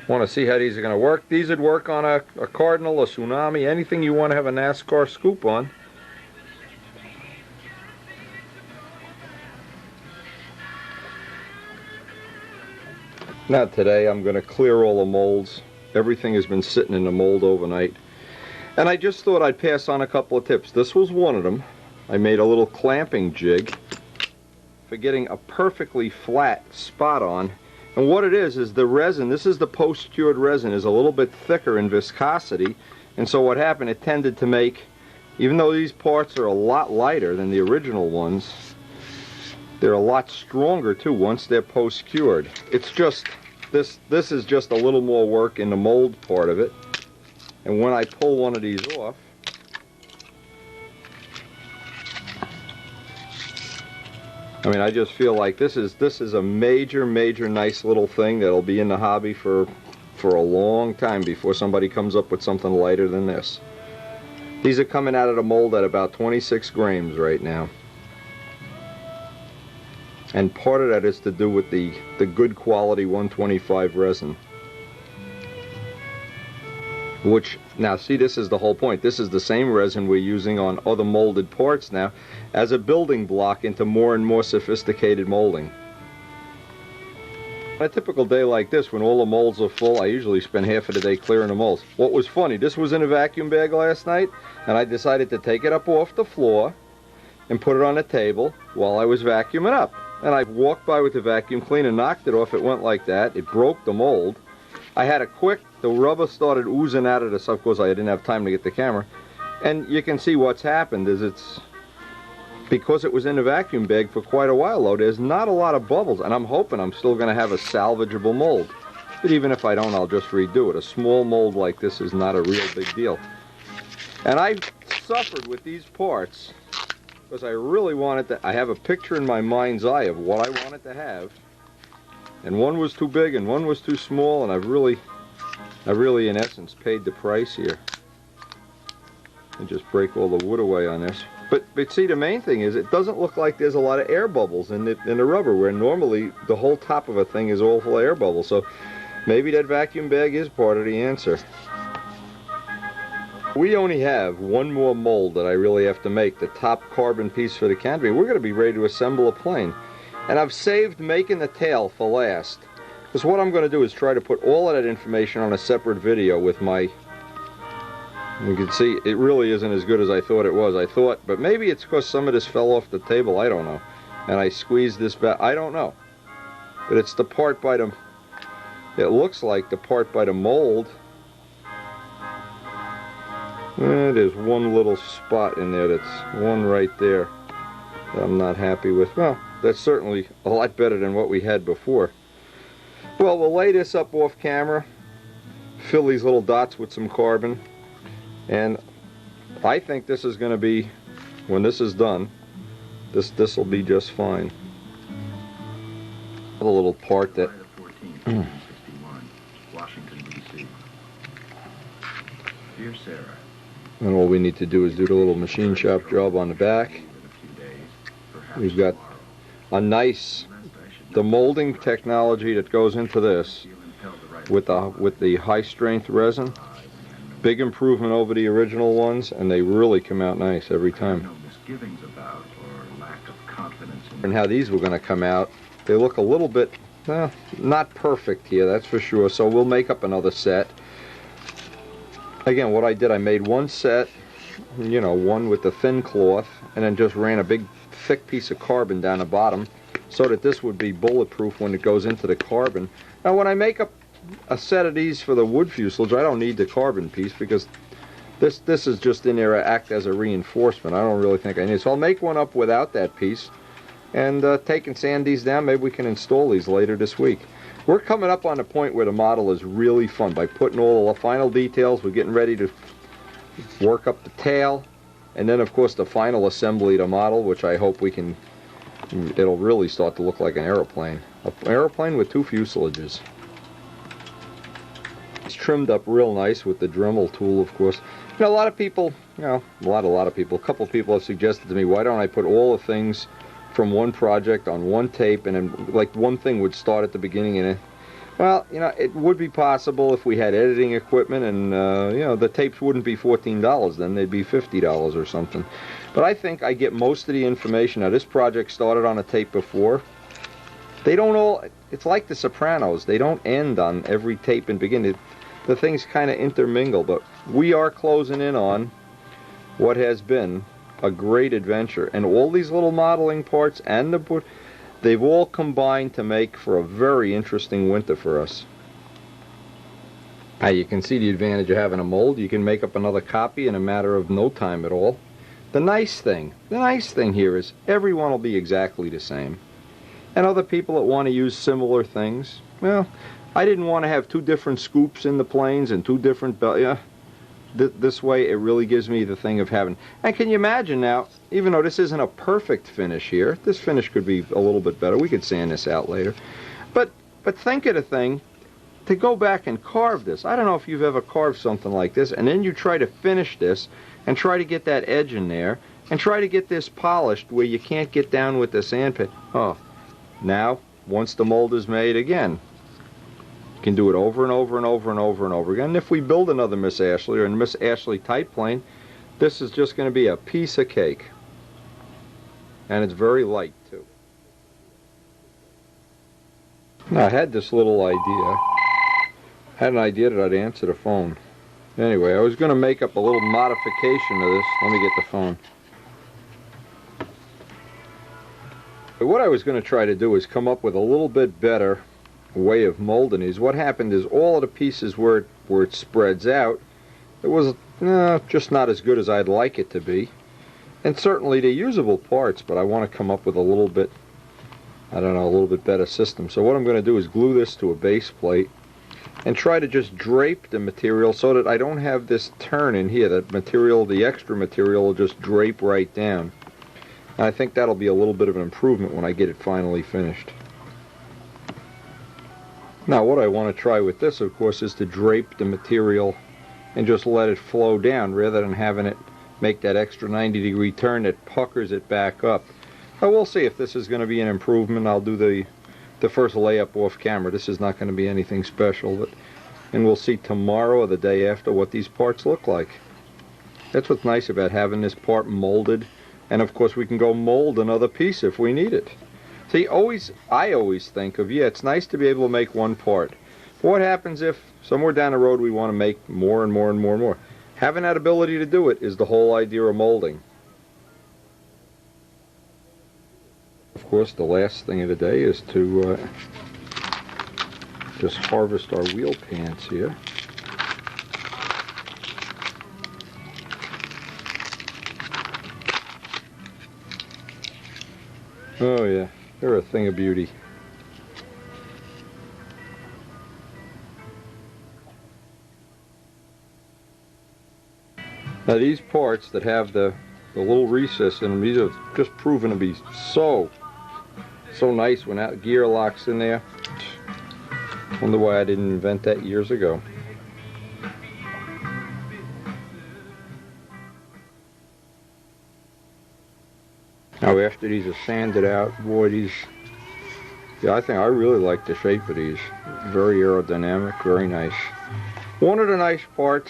Want to see how these are going to work. These would work on a Cardinal, a Tsunami, anything you want to have a NASCAR scoop on. Now today I'm going to clear all the molds. Everything has been sitting in the mold overnight. And I just thought I'd pass on a couple of tips. This was one of them. I made a little clamping jig for getting a perfectly flat spot on. And what it is the resin, this is the post-cured resin, is a little bit thicker in viscosity. And so what happened, it tended to make, even though these parts are a lot lighter than the original ones, they're a lot stronger too once they're post-cured. It's just, this is just a little more work in the mold part of it. And when I pull one of these off, I mean, I just feel like this is a major nice little thing that'll be in the hobby for a long time before somebody comes up with something lighter than this. These are coming out of the mold at about 26 grams right now. And part of that is to do with the good quality 125 resin. Which, now see, this is the whole point. This is the same resin we're using on other molded parts now as a building block into more and more sophisticated molding. On a typical day like this, when all the molds are full, I usually spend half of the day clearing the molds. What was funny, this was in a vacuum bag last night, and I decided to take it up off the floor and put it on the table while I was vacuuming up. And I walked by with the vacuum cleaner, knocked it off, it went like that, it broke the mold. I had a quick, the rubber started oozing out of the stuff because I didn't have time to get the camera. And you can see what's happened is it's, because it was in a vacuum bag for quite a while though, there's not a lot of bubbles. And I'm hoping I'm still going to have a salvageable mold. But even if I don't, I'll just redo it. A small mold like this is not a real big deal. And I suffered with these parts because I really wanted to, I have a picture in my mind's eye of what I wanted to have. And one was too big and one was too small, and I really in essence paid the price here. And just break all the wood away on this. But see, the main thing is it doesn't look like there's a lot of air bubbles in the rubber, where normally the whole top of a thing is all full of air bubbles. So maybe that vacuum bag is part of the answer. We only have one more mold that I really have to make, the top carbon piece for the canopy. We're going to be ready to assemble a plane. And I've saved making the tail for last. Because what I'm going to do is try to put all of that information on a separate video with my... You can see it really isn't as good as I thought it was. But maybe it's because some of this fell off the table, I don't know. And I squeezed this back, I don't know. But it's the part by the... It looks like the part by the mold. There's one little spot in there, that's one right there that I'm not happy with. Well, that's certainly a lot better than what we had before. Well, we'll lay this up off camera, fill these little dots with some carbon, and I think this is going to be, when this is done, this will be just fine. A little part that... Washington, D.C. Dear Sarah. And all we need to do is do the little machine shop job on the back. We've got a nice, the molding technology that goes into this with the high strength resin. Big improvement over the original ones, and they really come out nice every time. No misgivings about or lack of and how these were going to come out. They look a little bit, not perfect here, that's for sure, so we'll make up another set. Again, what I did, I made one set, you know, one with the thin cloth, and then just ran a big thick piece of carbon down the bottom so that this would be bulletproof when it goes into the carbon. Now when I make up a set of these for the wood fuselage, I don't need the carbon piece because this is just in there to act as a reinforcement. I don't really think I need it. So I'll make one up without that piece and take and sand these down. Maybe we can install these later this week. We're coming up on the point where the model is really fun. By putting all the final details, we're getting ready to work up the tail, and then of course the final assembly of the model, which I hope we can, it'll really start to look like an aeroplane. An aeroplane with two fuselages. It's trimmed up real nice with the Dremel tool, of course. You know, a lot of people, you know, a lot of people, a couple of people have suggested to me, why don't I put all the things from one project on one tape, and then like one thing would start at the beginning and it, well, you know, it would be possible if we had editing equipment, and you know, the tapes wouldn't be $14 then, they'd be $50 or something. But I think I get most of the information. Now this project started on a tape before. They don't all, it's like The Sopranos, they don't end on every tape and begin. The things kind of intermingle, but we are closing in on what has been a great adventure, and all these little modeling parts and the, they've all combined to make for a very interesting winter for us. Now you can see the advantage of having a mold. You can make up another copy in a matter of no time at all. The nice thing here is everyone will be exactly the same. And other people that want to use similar things, well, I didn't want to have two different scoops in the planes and two different this way it really gives me the thing of having, and can you imagine now, even though this isn't a perfect finish here, this finish could be a little bit better. We could sand this out later, but think of the thing to go back and carve this. I don't know if you've ever carved something like this, and then you try to finish this and try to get that edge in there and try to get this polished where you can't get down with the sandpaper. Oh, now once the mold is made, again, you can do it over and over and over and over and over again. And if we build another Miss Ashley or a Miss Ashley type plane, this is just going to be a piece of cake. And it's very light too. Now I had this little idea. I had an idea that I'd answer the phone. Anyway, I was going to make up a little modification of this. Let me get the phone. But what I was going to try to do is come up with a little bit better way of molding these. What happened is all of the pieces where it spreads out, it was just not as good as I'd like it to be. And certainly they're usable parts, but I want to come up with a little bit, I don't know, a little bit better system. So what I'm going to do is glue this to a base plate and try to just drape the material so that I don't have this turn in here. That material, the extra material, will just drape right down. And I think that'll be a little bit of an improvement when I get it finally finished. Now what I want to try with this, of course, is to drape the material and just let it flow down rather than having it make that extra 90-degree turn that puckers it back up. Now we'll see if this is going to be an improvement. I'll do the first layup off camera. This is not going to be anything special, and we'll see tomorrow or the day after what these parts look like. That's what's nice about having this part molded, and of course we can go mold another piece if we need it. See, I always think of, yeah, it's nice to be able to make one part. But what happens if somewhere down the road we want to make more and more and more and more? Having that ability to do it is the whole idea of molding. Of course, the last thing of the day is to just harvest our wheel pants here. Oh yeah. They're a thing of beauty. Now these parts that have the little recess in them, these have just proven to be so nice when that gear locks in there. Wonder why I didn't invent that years ago. Now after these are sanded out, boy, these, yeah, I really like the shape of these. Very aerodynamic, very nice. One of the nice parts,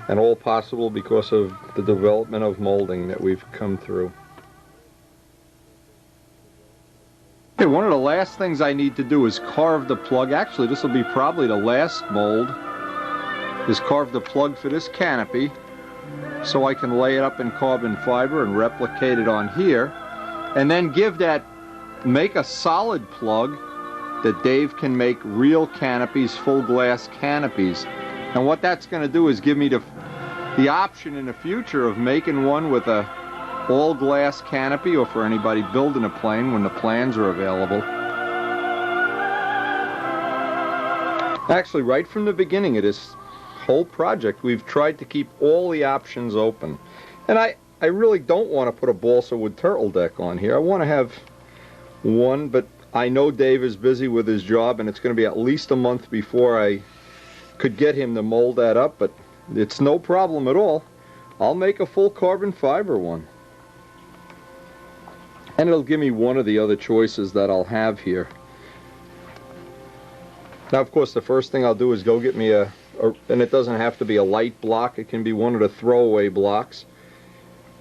and all possible because of the development of molding that we've come through. Okay, one of the last things I need to do is carve the plug. Actually, this will be probably the last mold, is carve the plug for this canopy so I can lay it up in carbon fiber and replicate it on here, and then make a solid plug that Dave can make real canopies, full glass canopies. And what that's going to do is give me the option in the future of making one with a all glass canopy, or for anybody building a plane when the plans are available. Actually, right from the beginning of this whole project, we've tried to keep all the options open. And I really don't want to put a balsa wood turtle deck on here. I want to have one, but I know Dave is busy with his job, and it's going to be at least a month before I could get him to mold that up, but it's no problem at all. I'll make a full carbon fiber one. And it'll give me one of the other choices that I'll have here. Now, of course, the first thing I'll do is go get me and it doesn't have to be a light block, it can be one of the throwaway blocks.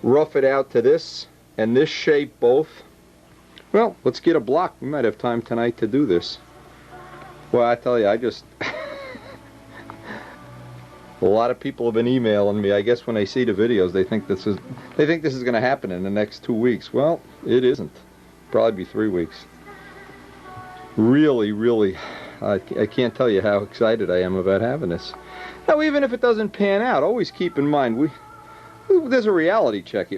Rough it out to this and this shape both. Well, let's get a block. We might have time tonight to do this. Well, I tell you, a lot of people have been emailing me. I guess when they see the videos, they think this is going to happen in the next 2 weeks. Well, it isn't. Probably be 3 weeks. Really, really, I can't tell you how excited I am about having this. Now, even if it doesn't pan out, always keep in mind there's a reality check.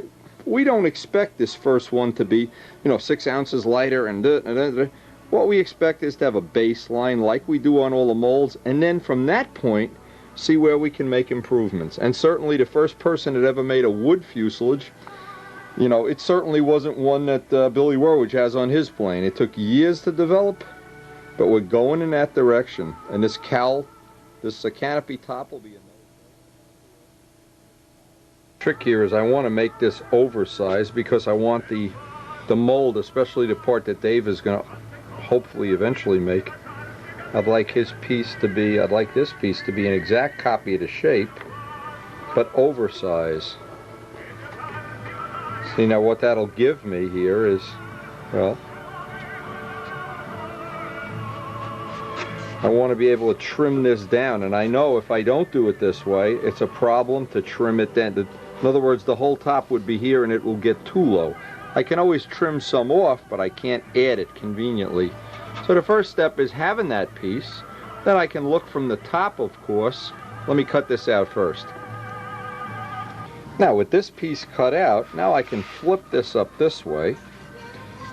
We don't expect this first one to be, 6 ounces lighter and what we expect is to have a baseline like we do on all the molds, and then from that point, see where we can make improvements. And certainly the first person that ever made a wood fuselage, it certainly wasn't one that Billy Warwich has on his plane. It took years to develop, but we're going in that direction. And this canopy top will be a trick here is I want to make this oversized because I want the mold, especially the part that Dave is going to hopefully eventually make. I'd like this piece to be an exact copy of the shape, but oversized. See, now what that'll give me here is, well, I want to be able to trim this down, and I know if I don't do it this way, it's a problem to trim it down. In other words, the whole top would be here and it will get too low. I can always trim some off, but I can't add it conveniently. So the first step is having that piece. Then I can look from the top, of course. Let me cut this out first. Now with this piece cut out, now I can flip this up this way.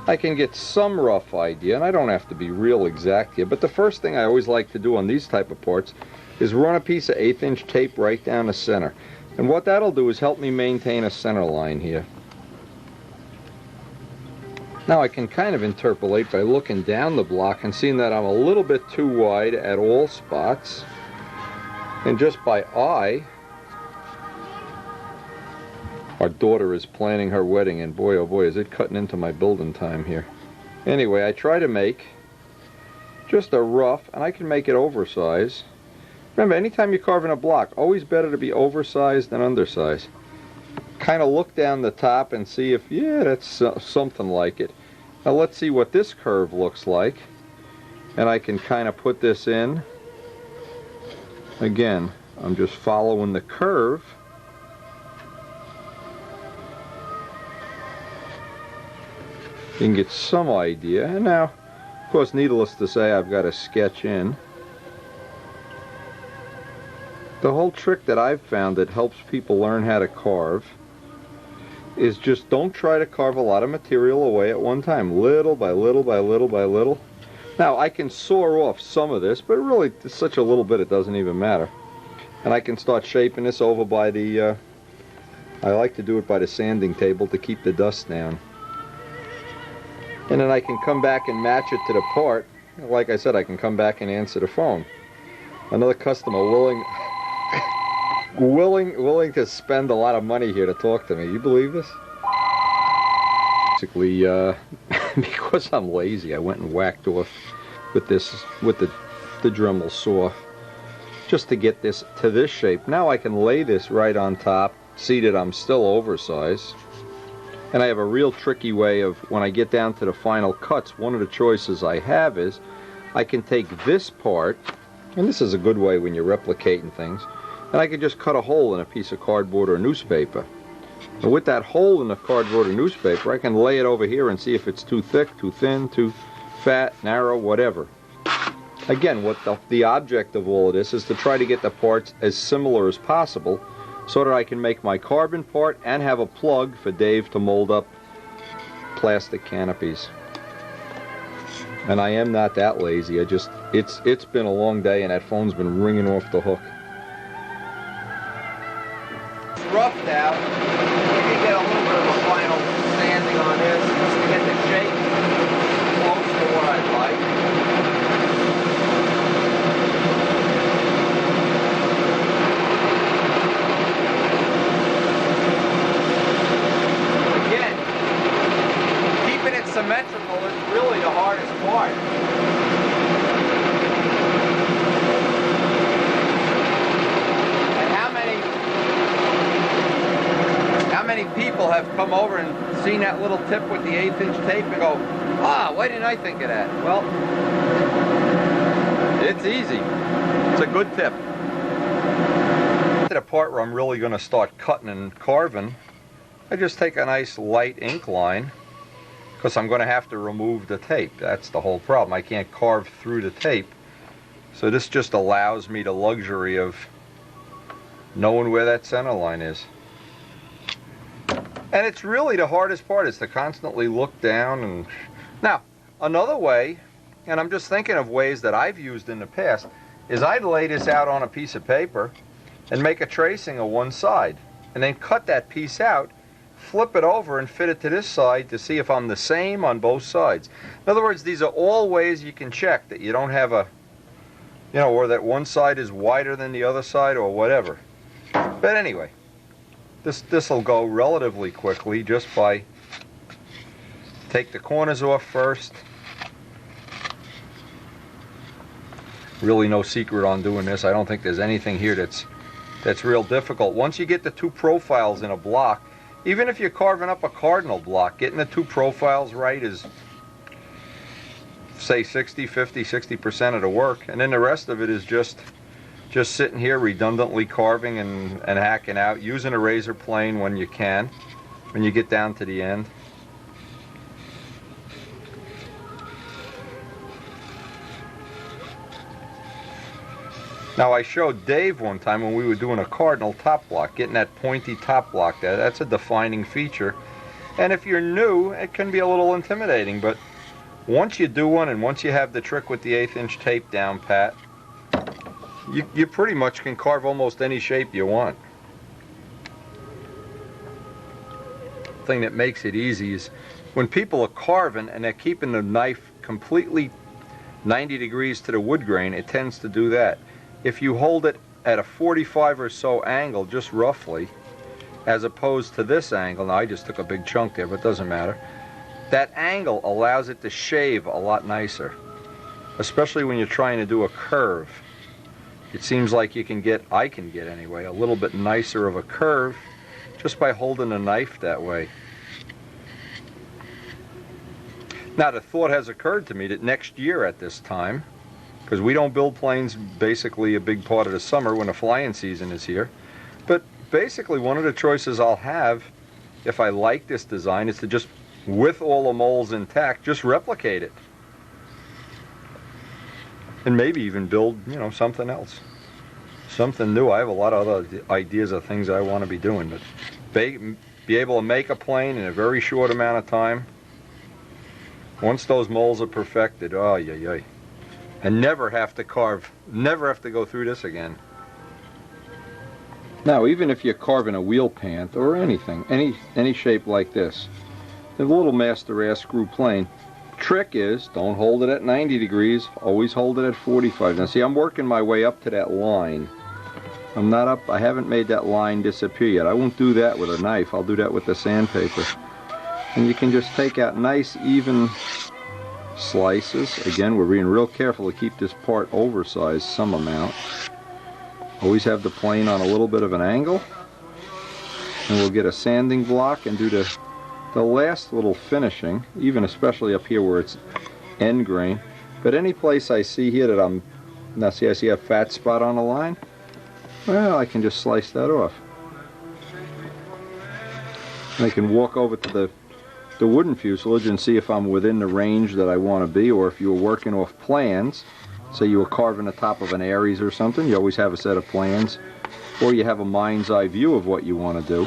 I can get some rough idea, and I don't have to be real exact here, but the first thing I always like to do on these type of parts is run a piece of 1/8" tape right down the center. And what that'll do is help me maintain a center line here. Now I can kind of interpolate by looking down the block and seeing that I'm a little bit too wide at all spots. And just by eye, our daughter is planning her wedding, and boy oh boy is it cutting into my building time here. Anyway, I try to make just a rough, and I can make it oversized. Remember, anytime you're carving a block, always better to be oversized than undersized. Kind of look down the top and see if, yeah, that's something like it. Now let's see what this curve looks like. And I can kind of put this in. Again, I'm just following the curve. You can get some idea. And now, of course, needless to say, I've got to sketch in. The whole trick that I've found that helps people learn how to carve is just don't try to carve a lot of material away at one time. Little by little by little by little. Now I can saw off some of this, but really it's such a little bit it doesn't even matter. And I can start shaping this over by the, I like to do it by the sanding table to keep the dust down. And then I can come back and match it to the part. Like I said, I can come back and answer the phone. Another customer willing to spend a lot of money here to talk to me. You believe this? Basically, because I'm lazy, I went and whacked off with the Dremel saw just to get this to this shape. Now I can lay this right on top, see that I'm still oversized, And I have a real tricky way of, when I get down to the final cuts, one of the choices I have is I can take this part, and this is a good way when you're replicating things, and I can just cut a hole in a piece of cardboard or newspaper. And with that hole in the cardboard or newspaper, I can lay it over here and see if it's too thick, too thin, too fat, narrow, whatever. Again, what the object of all of this is to try to get the parts as similar as possible so that I can make my carbon part and have a plug for Dave to mold up plastic canopies. And I am not that lazy. It's been a long day and that phone's been ringing off the hook. It's roughed out. You can get a little bit of a final sanding on this just to get the shape close to what I'd like. Symmetrical is really the hardest part. And how many people have come over and seen that little tip with the 1/8" tape and go, ah, why didn't I think of that? Well, it's easy. It's a good tip. To the part where I'm really going to start cutting and carving, I just take a nice light ink line, because I'm going to have to remove the tape. That's the whole problem. I can't carve through the tape. So this just allows me the luxury of knowing where that center line is. And it's really the hardest part, is to constantly look down. And now, another way, and I'm just thinking of ways that I've used in the past, is I'd lay this out on a piece of paper and make a tracing of one side, and then cut that piece out, flip it over and fit it to this side to see if I'm the same on both sides. In other words, these are all ways you can check that you don't have a, you know, or that one side is wider than the other side or whatever. But anyway, this will go relatively quickly just by take the corners off first. Really no secret on doing this. I don't think there's anything here that's real difficult. Once you get the two profiles in a block, even if you're carving up a cardinal block, getting the two profiles right is, say, 60% of the work, and then the rest of it is just sitting here redundantly carving and hacking out, using a razor plane when you can, when you get down to the end. Now, I showed Dave one time when we were doing a cardinal top block, getting that pointy top block there. That's a defining feature. And if you're new, it can be a little intimidating, but once you do one and once you have the trick with the 1/8" tape down pat, you pretty much can carve almost any shape you want. The thing that makes it easy is when people are carving and they're keeping the knife completely 90 degrees to the wood grain, it tends to do that. If you hold it at a 45 or so angle, just roughly, as opposed to this angle, now I just took a big chunk there, but it doesn't matter, that angle allows it to shave a lot nicer, especially when you're trying to do a curve. It seems like you can get, I can get anyway, a little bit nicer of a curve just by holding the knife that way. Now, the thought has occurred to me that next year at this time, because we don't build planes basically a big part of the summer when the flying season is here, but basically one of the choices I'll have, if I like this design, is to just, with all the molds intact, just replicate it. And maybe even build, you know, something else. Something new. I have a lot of other ideas of things I want to be doing, but be able to make a plane in a very short amount of time. Once those molds are perfected, oh, yeah. And never have to carve, never have to go through this again. Now, even if you're carving a wheel pant or anything, any shape like this, the little master ass screw plane, trick is don't hold it at 90 degrees, always hold it at 45. Now see, I'm working my way up to that line. I'm not up, I haven't made that line disappear yet. I won't do that with a knife, I'll do that with the sandpaper. And you can just take out nice even slices. Again, we're being real careful to keep this part oversized some amount. Always have the plane on a little bit of an angle, and we'll get a sanding block and do the the last little finishing, even especially up here where it's end grain, but any place I see here that now see I see a fat spot on the line, well, I can just slice that off. And I can walk over to the wooden fuselage and see if I'm within the range that I want to be, or if you were working off plans, say you were carving the top of an Aries or something, you always have a set of plans, or you have a mind's eye view of what you want to do.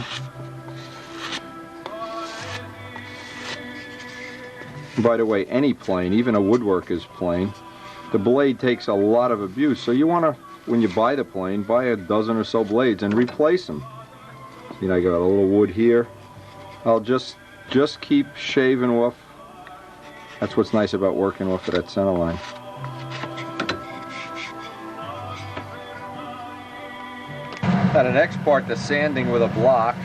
By the way, any plane, even a woodworker's plane, the blade takes a lot of abuse, so you want to, when you buy the plane, buy a dozen or so blades and replace them. You know, I got a little wood here. I'll just keep shaving off. That's what's nice about working off of that center line. Now the next part, the sanding with a block.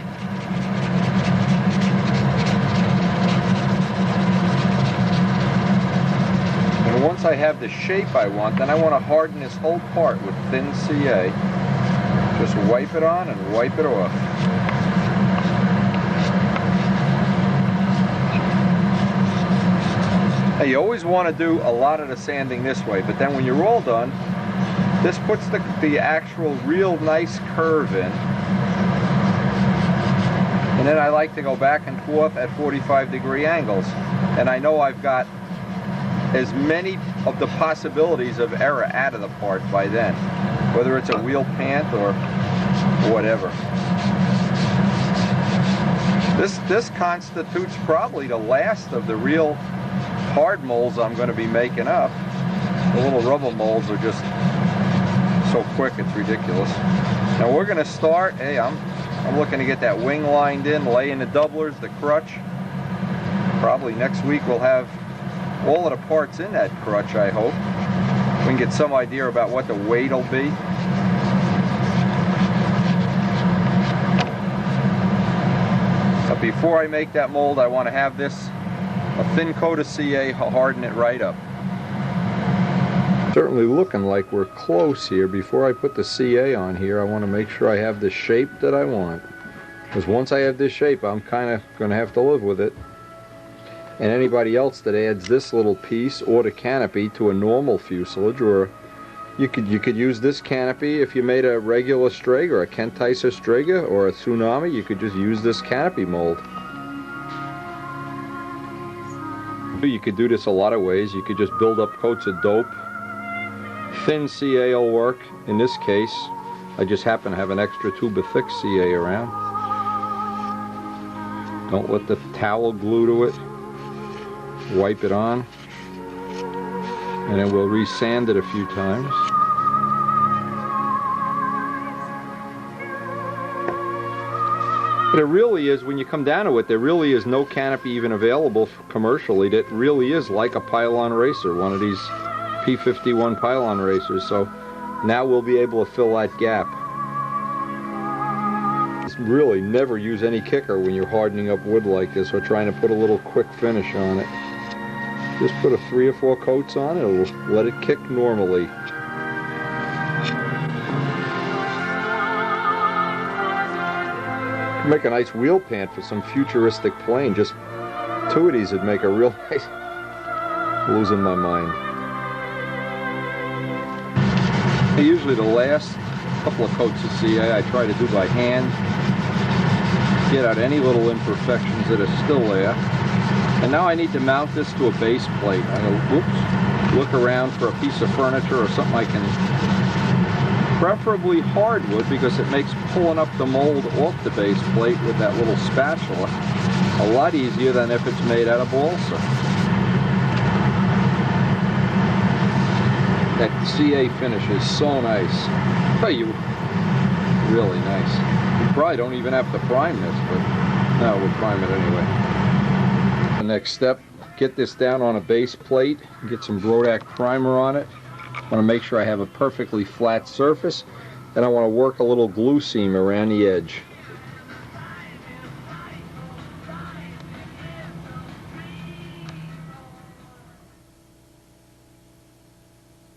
And once I have the shape I want, then I want to harden this whole part with thin CA. Just wipe it on and wipe it off. Now you always want to do a lot of the sanding this way, but then when you're all done, this puts the actual real nice curve in. And then I like to go back and forth at 45-degree angles. And I know I've got as many of the possibilities of error out of the part by then, whether it's a wheel pant or whatever. This constitutes probably the last of the real hard molds I'm going to be making up. The little rubber molds are just so quick, it's ridiculous. Now we're going to start, hey, I'm looking to get that wing lined in, lay in the doublers, the crutch. Probably next week we'll have all of the parts in that crutch, I hope. We can get some idea about what the weight will be. But before I make that mold, I want to have this, a thin coat of CA, harden it right up. Certainly looking like we're close here. Before I put the CA on here, I want to make sure I have the shape that I want. Because once I have this shape, I'm kind of going to have to live with it. And anybody else that adds this little piece or the canopy to a normal fuselage, or you could use this canopy if you made a regular Strega or a Kentaiser Strega or a Tsunami, you could just use this canopy mold. You could do this a lot of ways. You could just build up coats of dope. Thin CA will work. In this case, I just happen to have an extra tube of thick CA around. Don't let the towel glue to it. Wipe it on. And then we'll re-sand it a few times. But it really is, when you come down to it, there really is no canopy even available commercially that really is like a pylon racer, one of these P51 pylon racers. So now we'll be able to fill that gap. Really never use any kicker when you're hardening up wood like this or trying to put a little quick finish on it. Just put 3 or 4 coats on it, it'll let it kick normally. Make a nice wheel pant for some futuristic plane. Just 2 of these would make a real nice. Losing my mind. Usually the last couple of coats of CA I try to do by hand. Get out any little imperfections that are still there. And now I need to mount this to a base plate. I go, whoops, look around for a piece of furniture or something I can, preferably hardwood, because it makes pulling up the mold off the base plate with that little spatula a lot easier than if it's made out of balsa. That CA finish is so nice. I'll tell you, really nice. You probably don't even have to prime this, but no, we'll prime it anyway. The next step, get this down on a base plate, get some Brodak primer on it. I want to make sure I have a perfectly flat surface, and I want to work a little glue seam around the edge.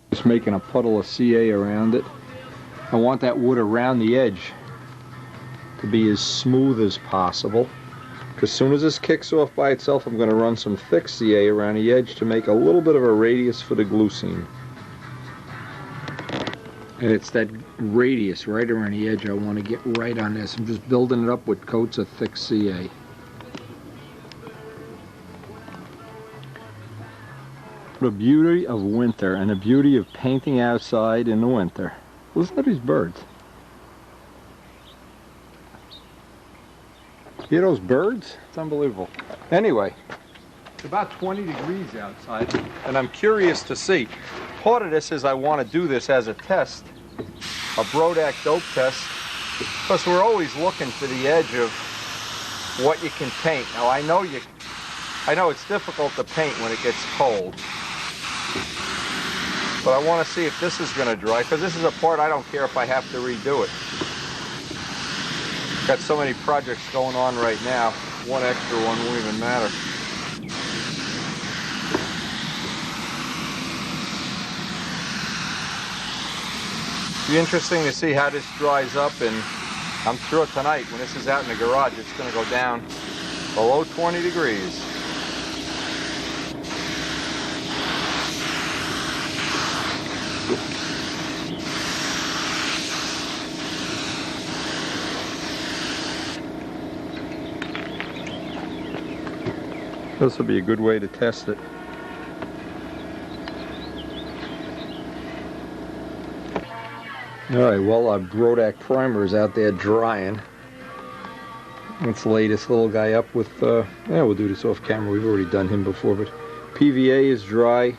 Just making a puddle of CA around it. I want that wood around the edge to be as smooth as possible. Because as soon as this kicks off by itself, I'm going to run some thick CA around the edge to make a little bit of a radius for the glue seam. And it's that radius right around the edge I want to get right on this. I'm just building it up with coats of thick CA. The beauty of winter and the beauty of painting outside in the winter. Listen to these birds. You hear those birds? It's unbelievable. Anyway, it's about 20 degrees outside, and I'm curious to see. Part of this is I want to do this as a test, a Brodak dope test, because we're always looking for the edge of what you can paint. Now I know it's difficult to paint when it gets cold, but I want to see if this is going to dry, because this is a part I don't care if I have to redo it. Got so many projects going on right now, one extra one won't even matter. Be interesting to see how this dries up, and I'm sure tonight when this is out in the garage it's going to go down below 20 degrees. This will be a good way to test it. Alright, well, our Brodak primer is out there drying. Let's lay this little guy up with, yeah, we'll do this off camera. We've already done him before, but PVA is dry.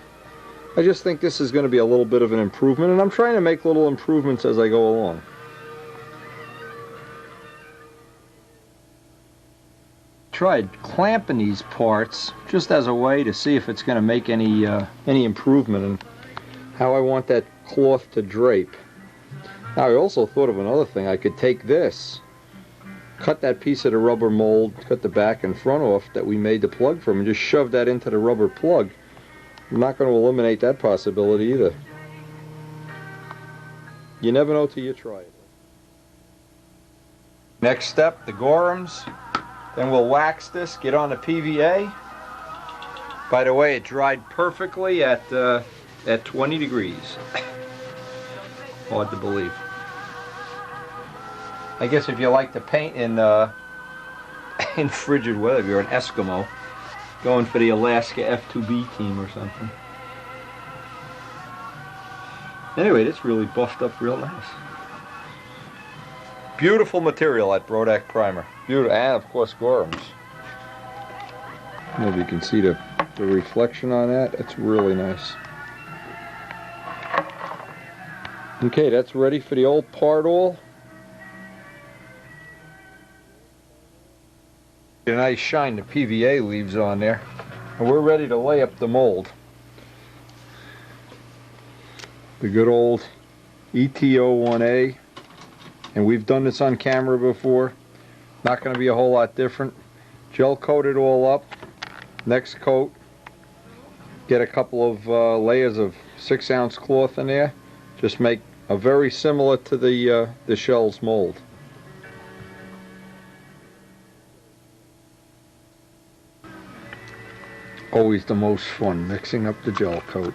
I just think this is going to be a little bit of an improvement, and I'm trying to make little improvements as I go along. Tried clamping these parts just as a way to see if it's going to make any improvement in how I want that cloth to drape. Now I also thought of another thing. I could take this, cut that piece of the rubber mold, cut the back and front off that we made the plug from, and just shove that into the rubber plug. I'm not going to eliminate that possibility either. You never know till you try it. Next step, the Gorhams. Then we'll wax this, get on the PVA. By the way, it dried perfectly at 20 degrees. Hard to believe. I guess if you like to paint in in frigid weather, if you're an Eskimo, going for the Alaska F2B team or something. Anyway, it's really buffed up real nice. Beautiful material, that Brodak primer. Beautiful, and of course Gorhams. Maybe you can see the reflection on that. It's really nice. Okay, that's ready for the old part all. A nice shine the PVA leaves on there. And we're ready to lay up the mold. The good old ETO1A. And we've done this on camera before. Not going to be a whole lot different. Gel coat it all up. Next coat, get a couple of layers of 6-ounce cloth in there. Just make a very similar to the Shell's mold. Always the most fun, mixing up the gel coat.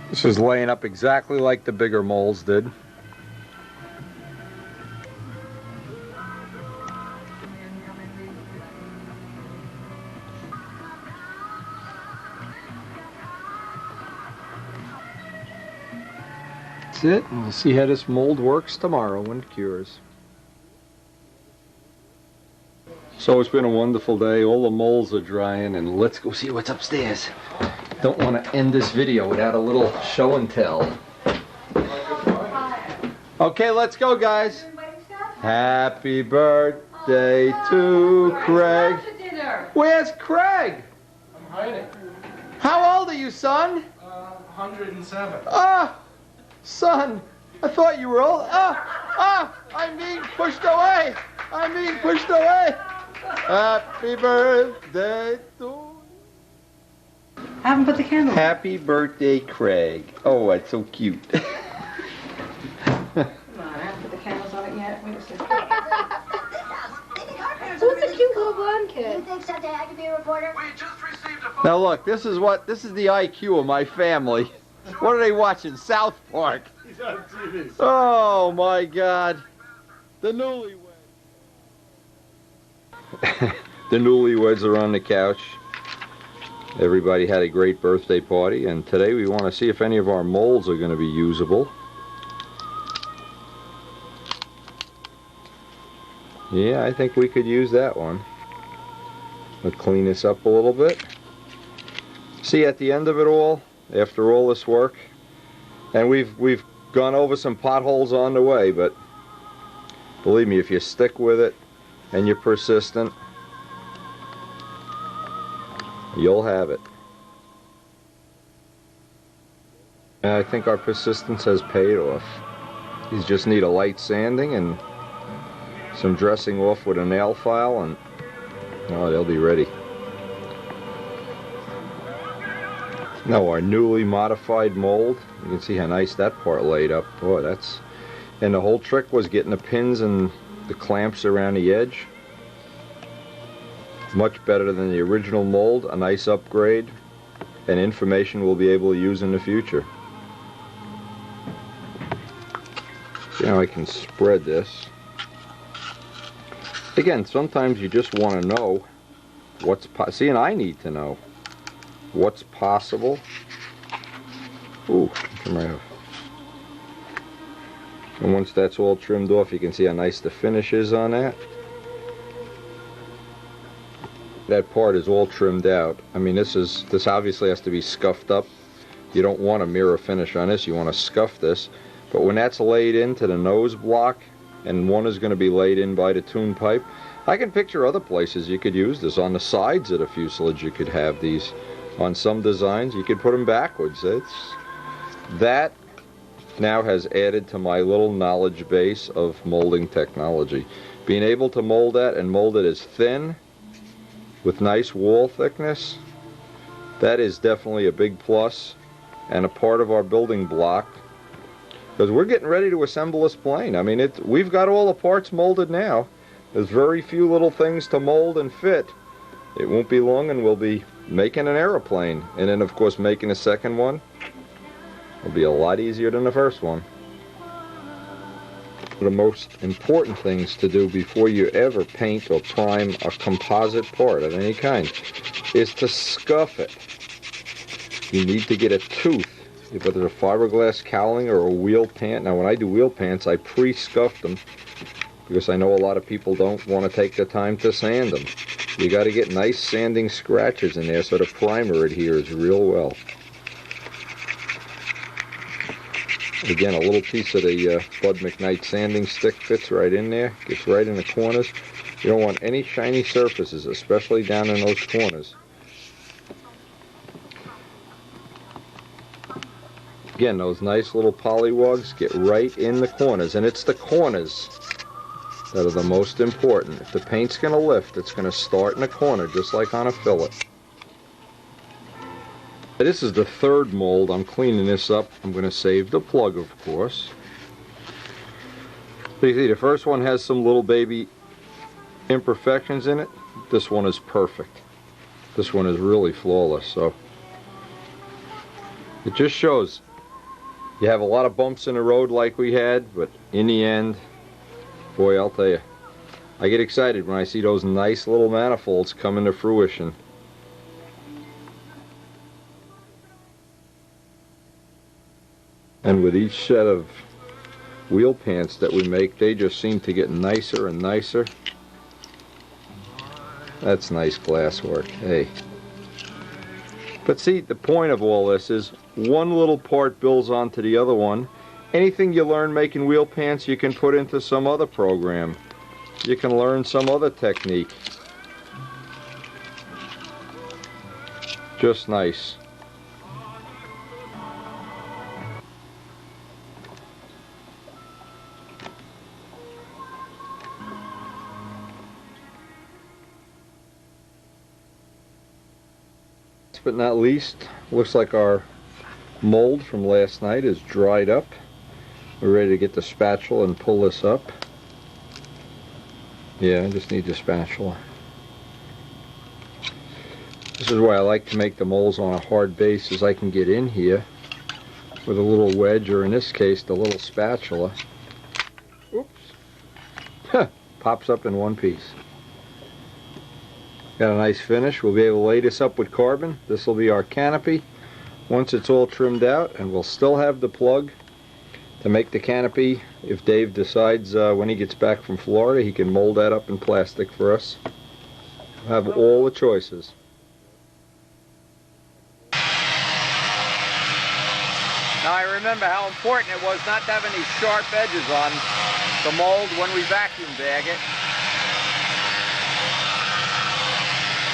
This is laying up exactly like the bigger molds did. That's it, and we'll see how this mold works tomorrow when it cures. So it's been a wonderful day. All the molds are drying, and let's go see what's upstairs. Don't want to end this video without a little show and tell. Okay, let's go, guys. Happy birthday to Craig. Where's Craig? I'm hiding. How old are you, son? 107. Ah, son, I thought you were old. I'm being pushed away. I'm being pushed away. Happy birthday to... Haven't put the candle. Happy birthday, Craig. Oh, that's so cute. Come on, I haven't put the candles on it yet. Wait a second. Who's the cute little blonde kid? You think someday I could be a reporter? Now look, this is the IQ of my family. What are they watching? South Park. He's on TV. Oh my God. The newlyweds. The newlyweds are on the couch. Everybody had a great birthday party, and today we want to see if any of our molds are going to be usable. Yeah, I think we could use that one. We'll clean this up a little bit. See, at the end of it all, after all this work, and we've gone over some potholes on the way, but believe me, if you stick with it and you're persistent, you'll have it. And I think our persistence has paid off. You just need a light sanding and some dressing off with a nail file, and oh, they'll be ready. Now our newly modified mold, you can see how nice that part laid up. Boy, that's... And the whole trick was getting the pins and the clamps around the edge. Much better than the original mold, a nice upgrade, and information we'll be able to use in the future. See how I can spread this. Again, sometimes you just want to know what's see, and I need to know what's possible. Ooh, come right off. And once that's all trimmed off, you can see how nice the finish is on that. That part is all trimmed out. I mean, this obviously has to be scuffed up. You don't want a mirror finish on this, you want to scuff this. But when that's laid into the nose block, and one is going to be laid in by the tune pipe, I can picture other places you could use this. On the sides of the fuselage you could have these. On some designs you could put them backwards. That now has added to my little knowledge base of molding technology. Being able to mold that and mold it as thin with nice wall thickness, that is definitely a big plus and a part of our building block, because we're getting ready to assemble this plane. I mean, we've got all the parts molded now. There's very few little things to mold and fit. It won't be long and we'll be making an aeroplane, and then of course making a second one will be a lot easier than the first one. One of the most important things to do before you ever paint or prime a composite part of any kind is to scuff it. You need to get a tooth, whether it's a fiberglass cowling or a wheel pant. Now when I do wheel pants, I pre-scuff them because I know a lot of people don't want to take the time to sand them. You got to get nice sanding scratches in there so the primer adheres real well. Again, a little piece of the Bud McKnight sanding stick fits right in there, gets right in the corners. You don't want any shiny surfaces, especially down in those corners. Again, those nice little pollywogs get right in the corners, and it's the corners that are the most important. If the paint's going to lift, it's going to start in the corner, just like on a fillet. This is the third mold. I'm cleaning this up. I'm going to save the plug, of course. So you see, the first one has some little baby imperfections in it. This one is perfect. This one is really flawless. So it just shows you have a lot of bumps in the road like we had, but in the end, boy, I'll tell you, I get excited when I see those nice little manifolds come into fruition. And And with each set of wheel pants that we make, they just seem to get nicer and nicer. That's nice glass work, hey. But see, the point of all this is one little part builds onto the other one. Anything you learn making wheel pants, you can put into some other program. You can learn some other technique. Just nice. Last but not least, looks like our mold from last night is dried up. We're ready to get the spatula and pull this up. Yeah, I just need the spatula. This is why I like to make the molds on a hard base, is I can get in here with a little wedge, or in this case, the little spatula. Oops. Pops up in one piece. Got a nice finish. We'll be able to lay this up with carbon. This will be our canopy once it's all trimmed out, and we'll still have the plug to make the canopy. If Dave decides when he gets back from Florida, he can mold that up in plastic for us. We'll have all the choices. Now I remember how important it was not to have any sharp edges on the mold when we vacuum bag it.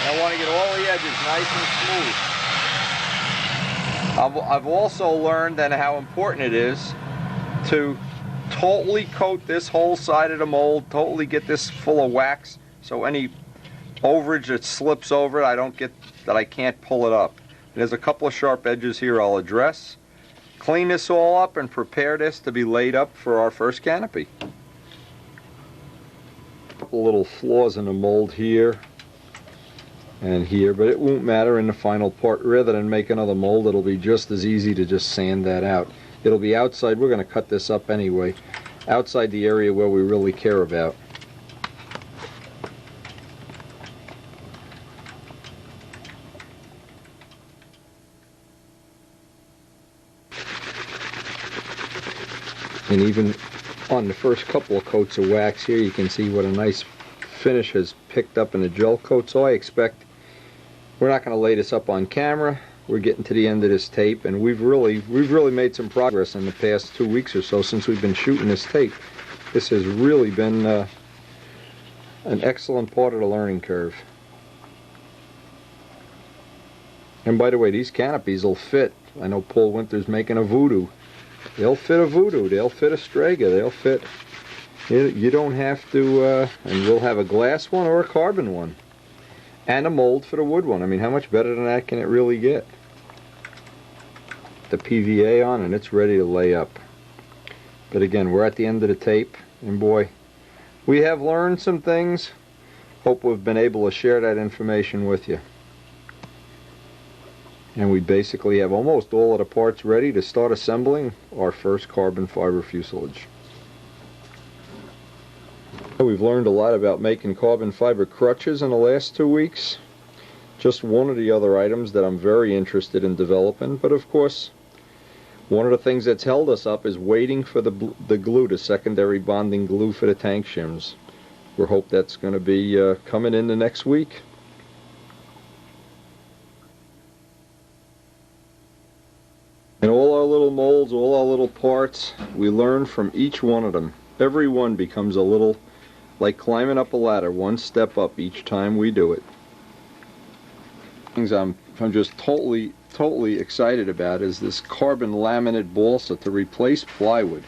And I want to get all the edges nice and smooth. I've also learned then how important it is to totally coat this whole side of the mold, totally get this full of wax, so any overage that slips over it, I can't pull it up. There's a couple of sharp edges here I'll address. Clean this all up and prepare this to be laid up for our first canopy. A couple little flaws in the mold here and here, but it won't matter in the final part. Rather than make another mold, it'll be just as easy to just sand that out. It'll be outside. We're going to cut this up anyway, outside the area where we really care about. And even on the first couple of coats of wax here, you can see what a nice finish has picked up in the gel coat. So I expect we're not going to lay this up on camera. We're getting to the end of this tape, and we've really made some progress in the past 2 weeks or so since we've been shooting this tape. This has really been an excellent part of the learning curve. And by the way, these canopies will fit. I know Paul Winter's making a Voodoo. They'll fit a Voodoo, they'll fit a Strega, they'll fit. You don't have to, and we'll have a glass one or a carbon one. And a mold for the wood one. I mean, how much better than that can it really get? The PVA on, and it's ready to lay up. But again, we're at the end of the tape, and boy, we have learned some things. Hope we've been able to share that information with you. And we basically have almost all of the parts ready to start assembling our first carbon fiber fuselage. We've learned a lot about making carbon fiber crutches in the last 2 weeks. Just one of the other items that I'm very interested in developing, but of course, one of the things that's held us up is waiting for the glue, the secondary bonding glue for the tank shims. We hope that's going to be coming in the next week. And all our little molds, all our little parts, we learn from each one of them. Every one becomes a little, like climbing up a ladder, one step up each time we do it. Things I'm just totally excited about is this carbon laminate balsa to replace plywood.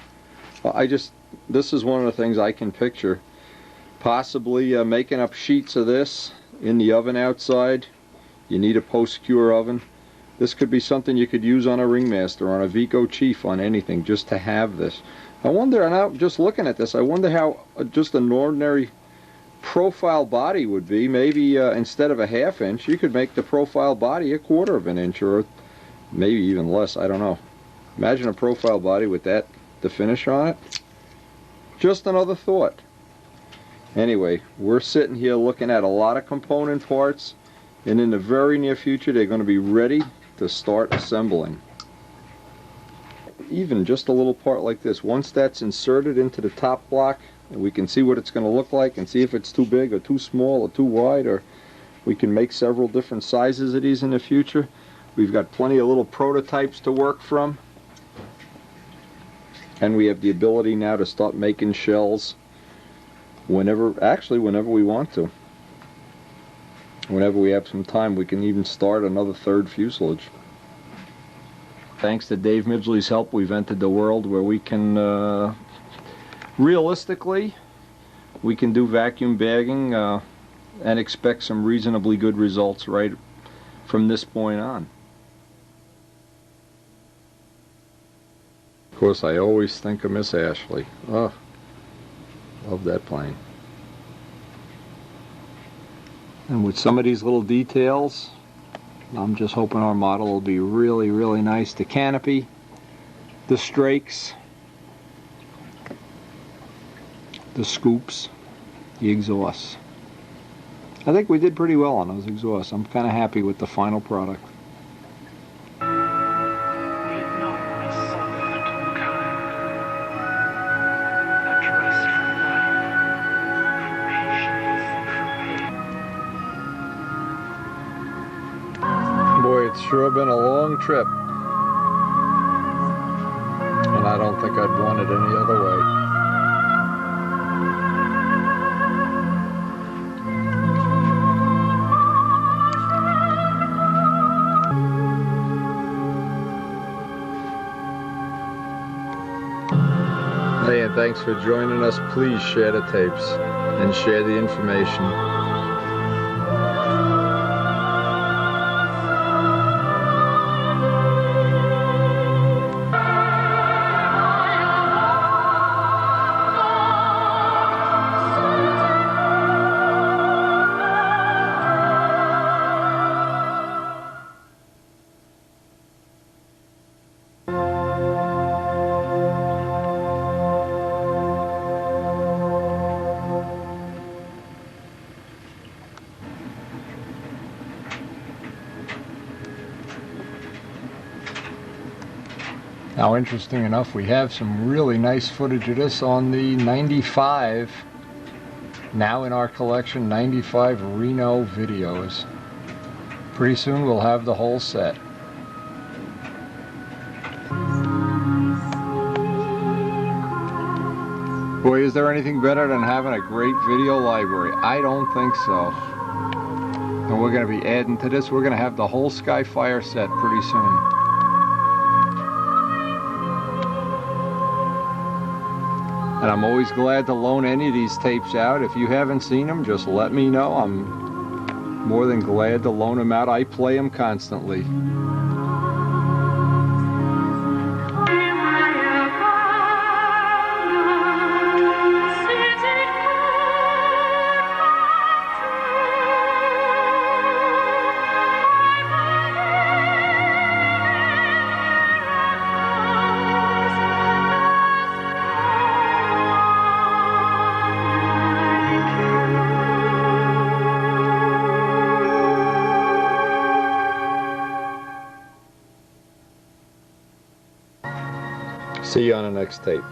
This is one of the things I can picture. Possibly making up sheets of this in the oven outside. You need a post-cure oven. This could be something you could use on a Ringmaster, on a Vico Chief, on anything, just to have this. I wonder, and I'm just looking at this, I wonder how just an ordinary profile body would be. Maybe instead of a 1/2 inch, you could make the profile body a 1/4 of an inch, or maybe even less, I don't know. Imagine a profile body with the finish on it. Just another thought. Anyway, we're sitting here looking at a lot of component parts, and in the very near future they're going to be ready to start assembling. even just a little part like this, once that's inserted into the top block, and we can see what it's going to look like and see if it's too big or too small or too wide, or we can make several different sizes of these in the future. We've got plenty of little prototypes to work from, and we have the ability now to start making shells whenever we want to. Whenever we have some time, we can even start another third fuselage. Thanks to Dave Midgley's help, we've entered the world where we can, realistically, we can do vacuum bagging and expect some reasonably good results right from this point on. Of course, I always think of Miss Ashley. Oh, love that plane. And with some of these little details, I'm just hoping our model will be really, really nice. The canopy, the strakes, the scoops, the exhausts. I think we did pretty well on those exhausts. I'm kind of happy with the final product. Boy, it's sure been a long trip, and I don't think I'd want it any other way. Hey, and thanks for joining us. Please share the tapes and share the information. Now, interesting enough, we have some really nice footage of this on the 95, now in our collection, 95 Reno videos. Pretty soon we'll have the whole set. Boy, is there anything better than having a great video library? I don't think so. And we're going to be adding to this. We're going to have the whole Skyfire set pretty soon. And I'm always glad to loan any of these tapes out. If you haven't seen them, just let me know. I'm more than glad to loan them out. I play them constantly. See you on the next tape.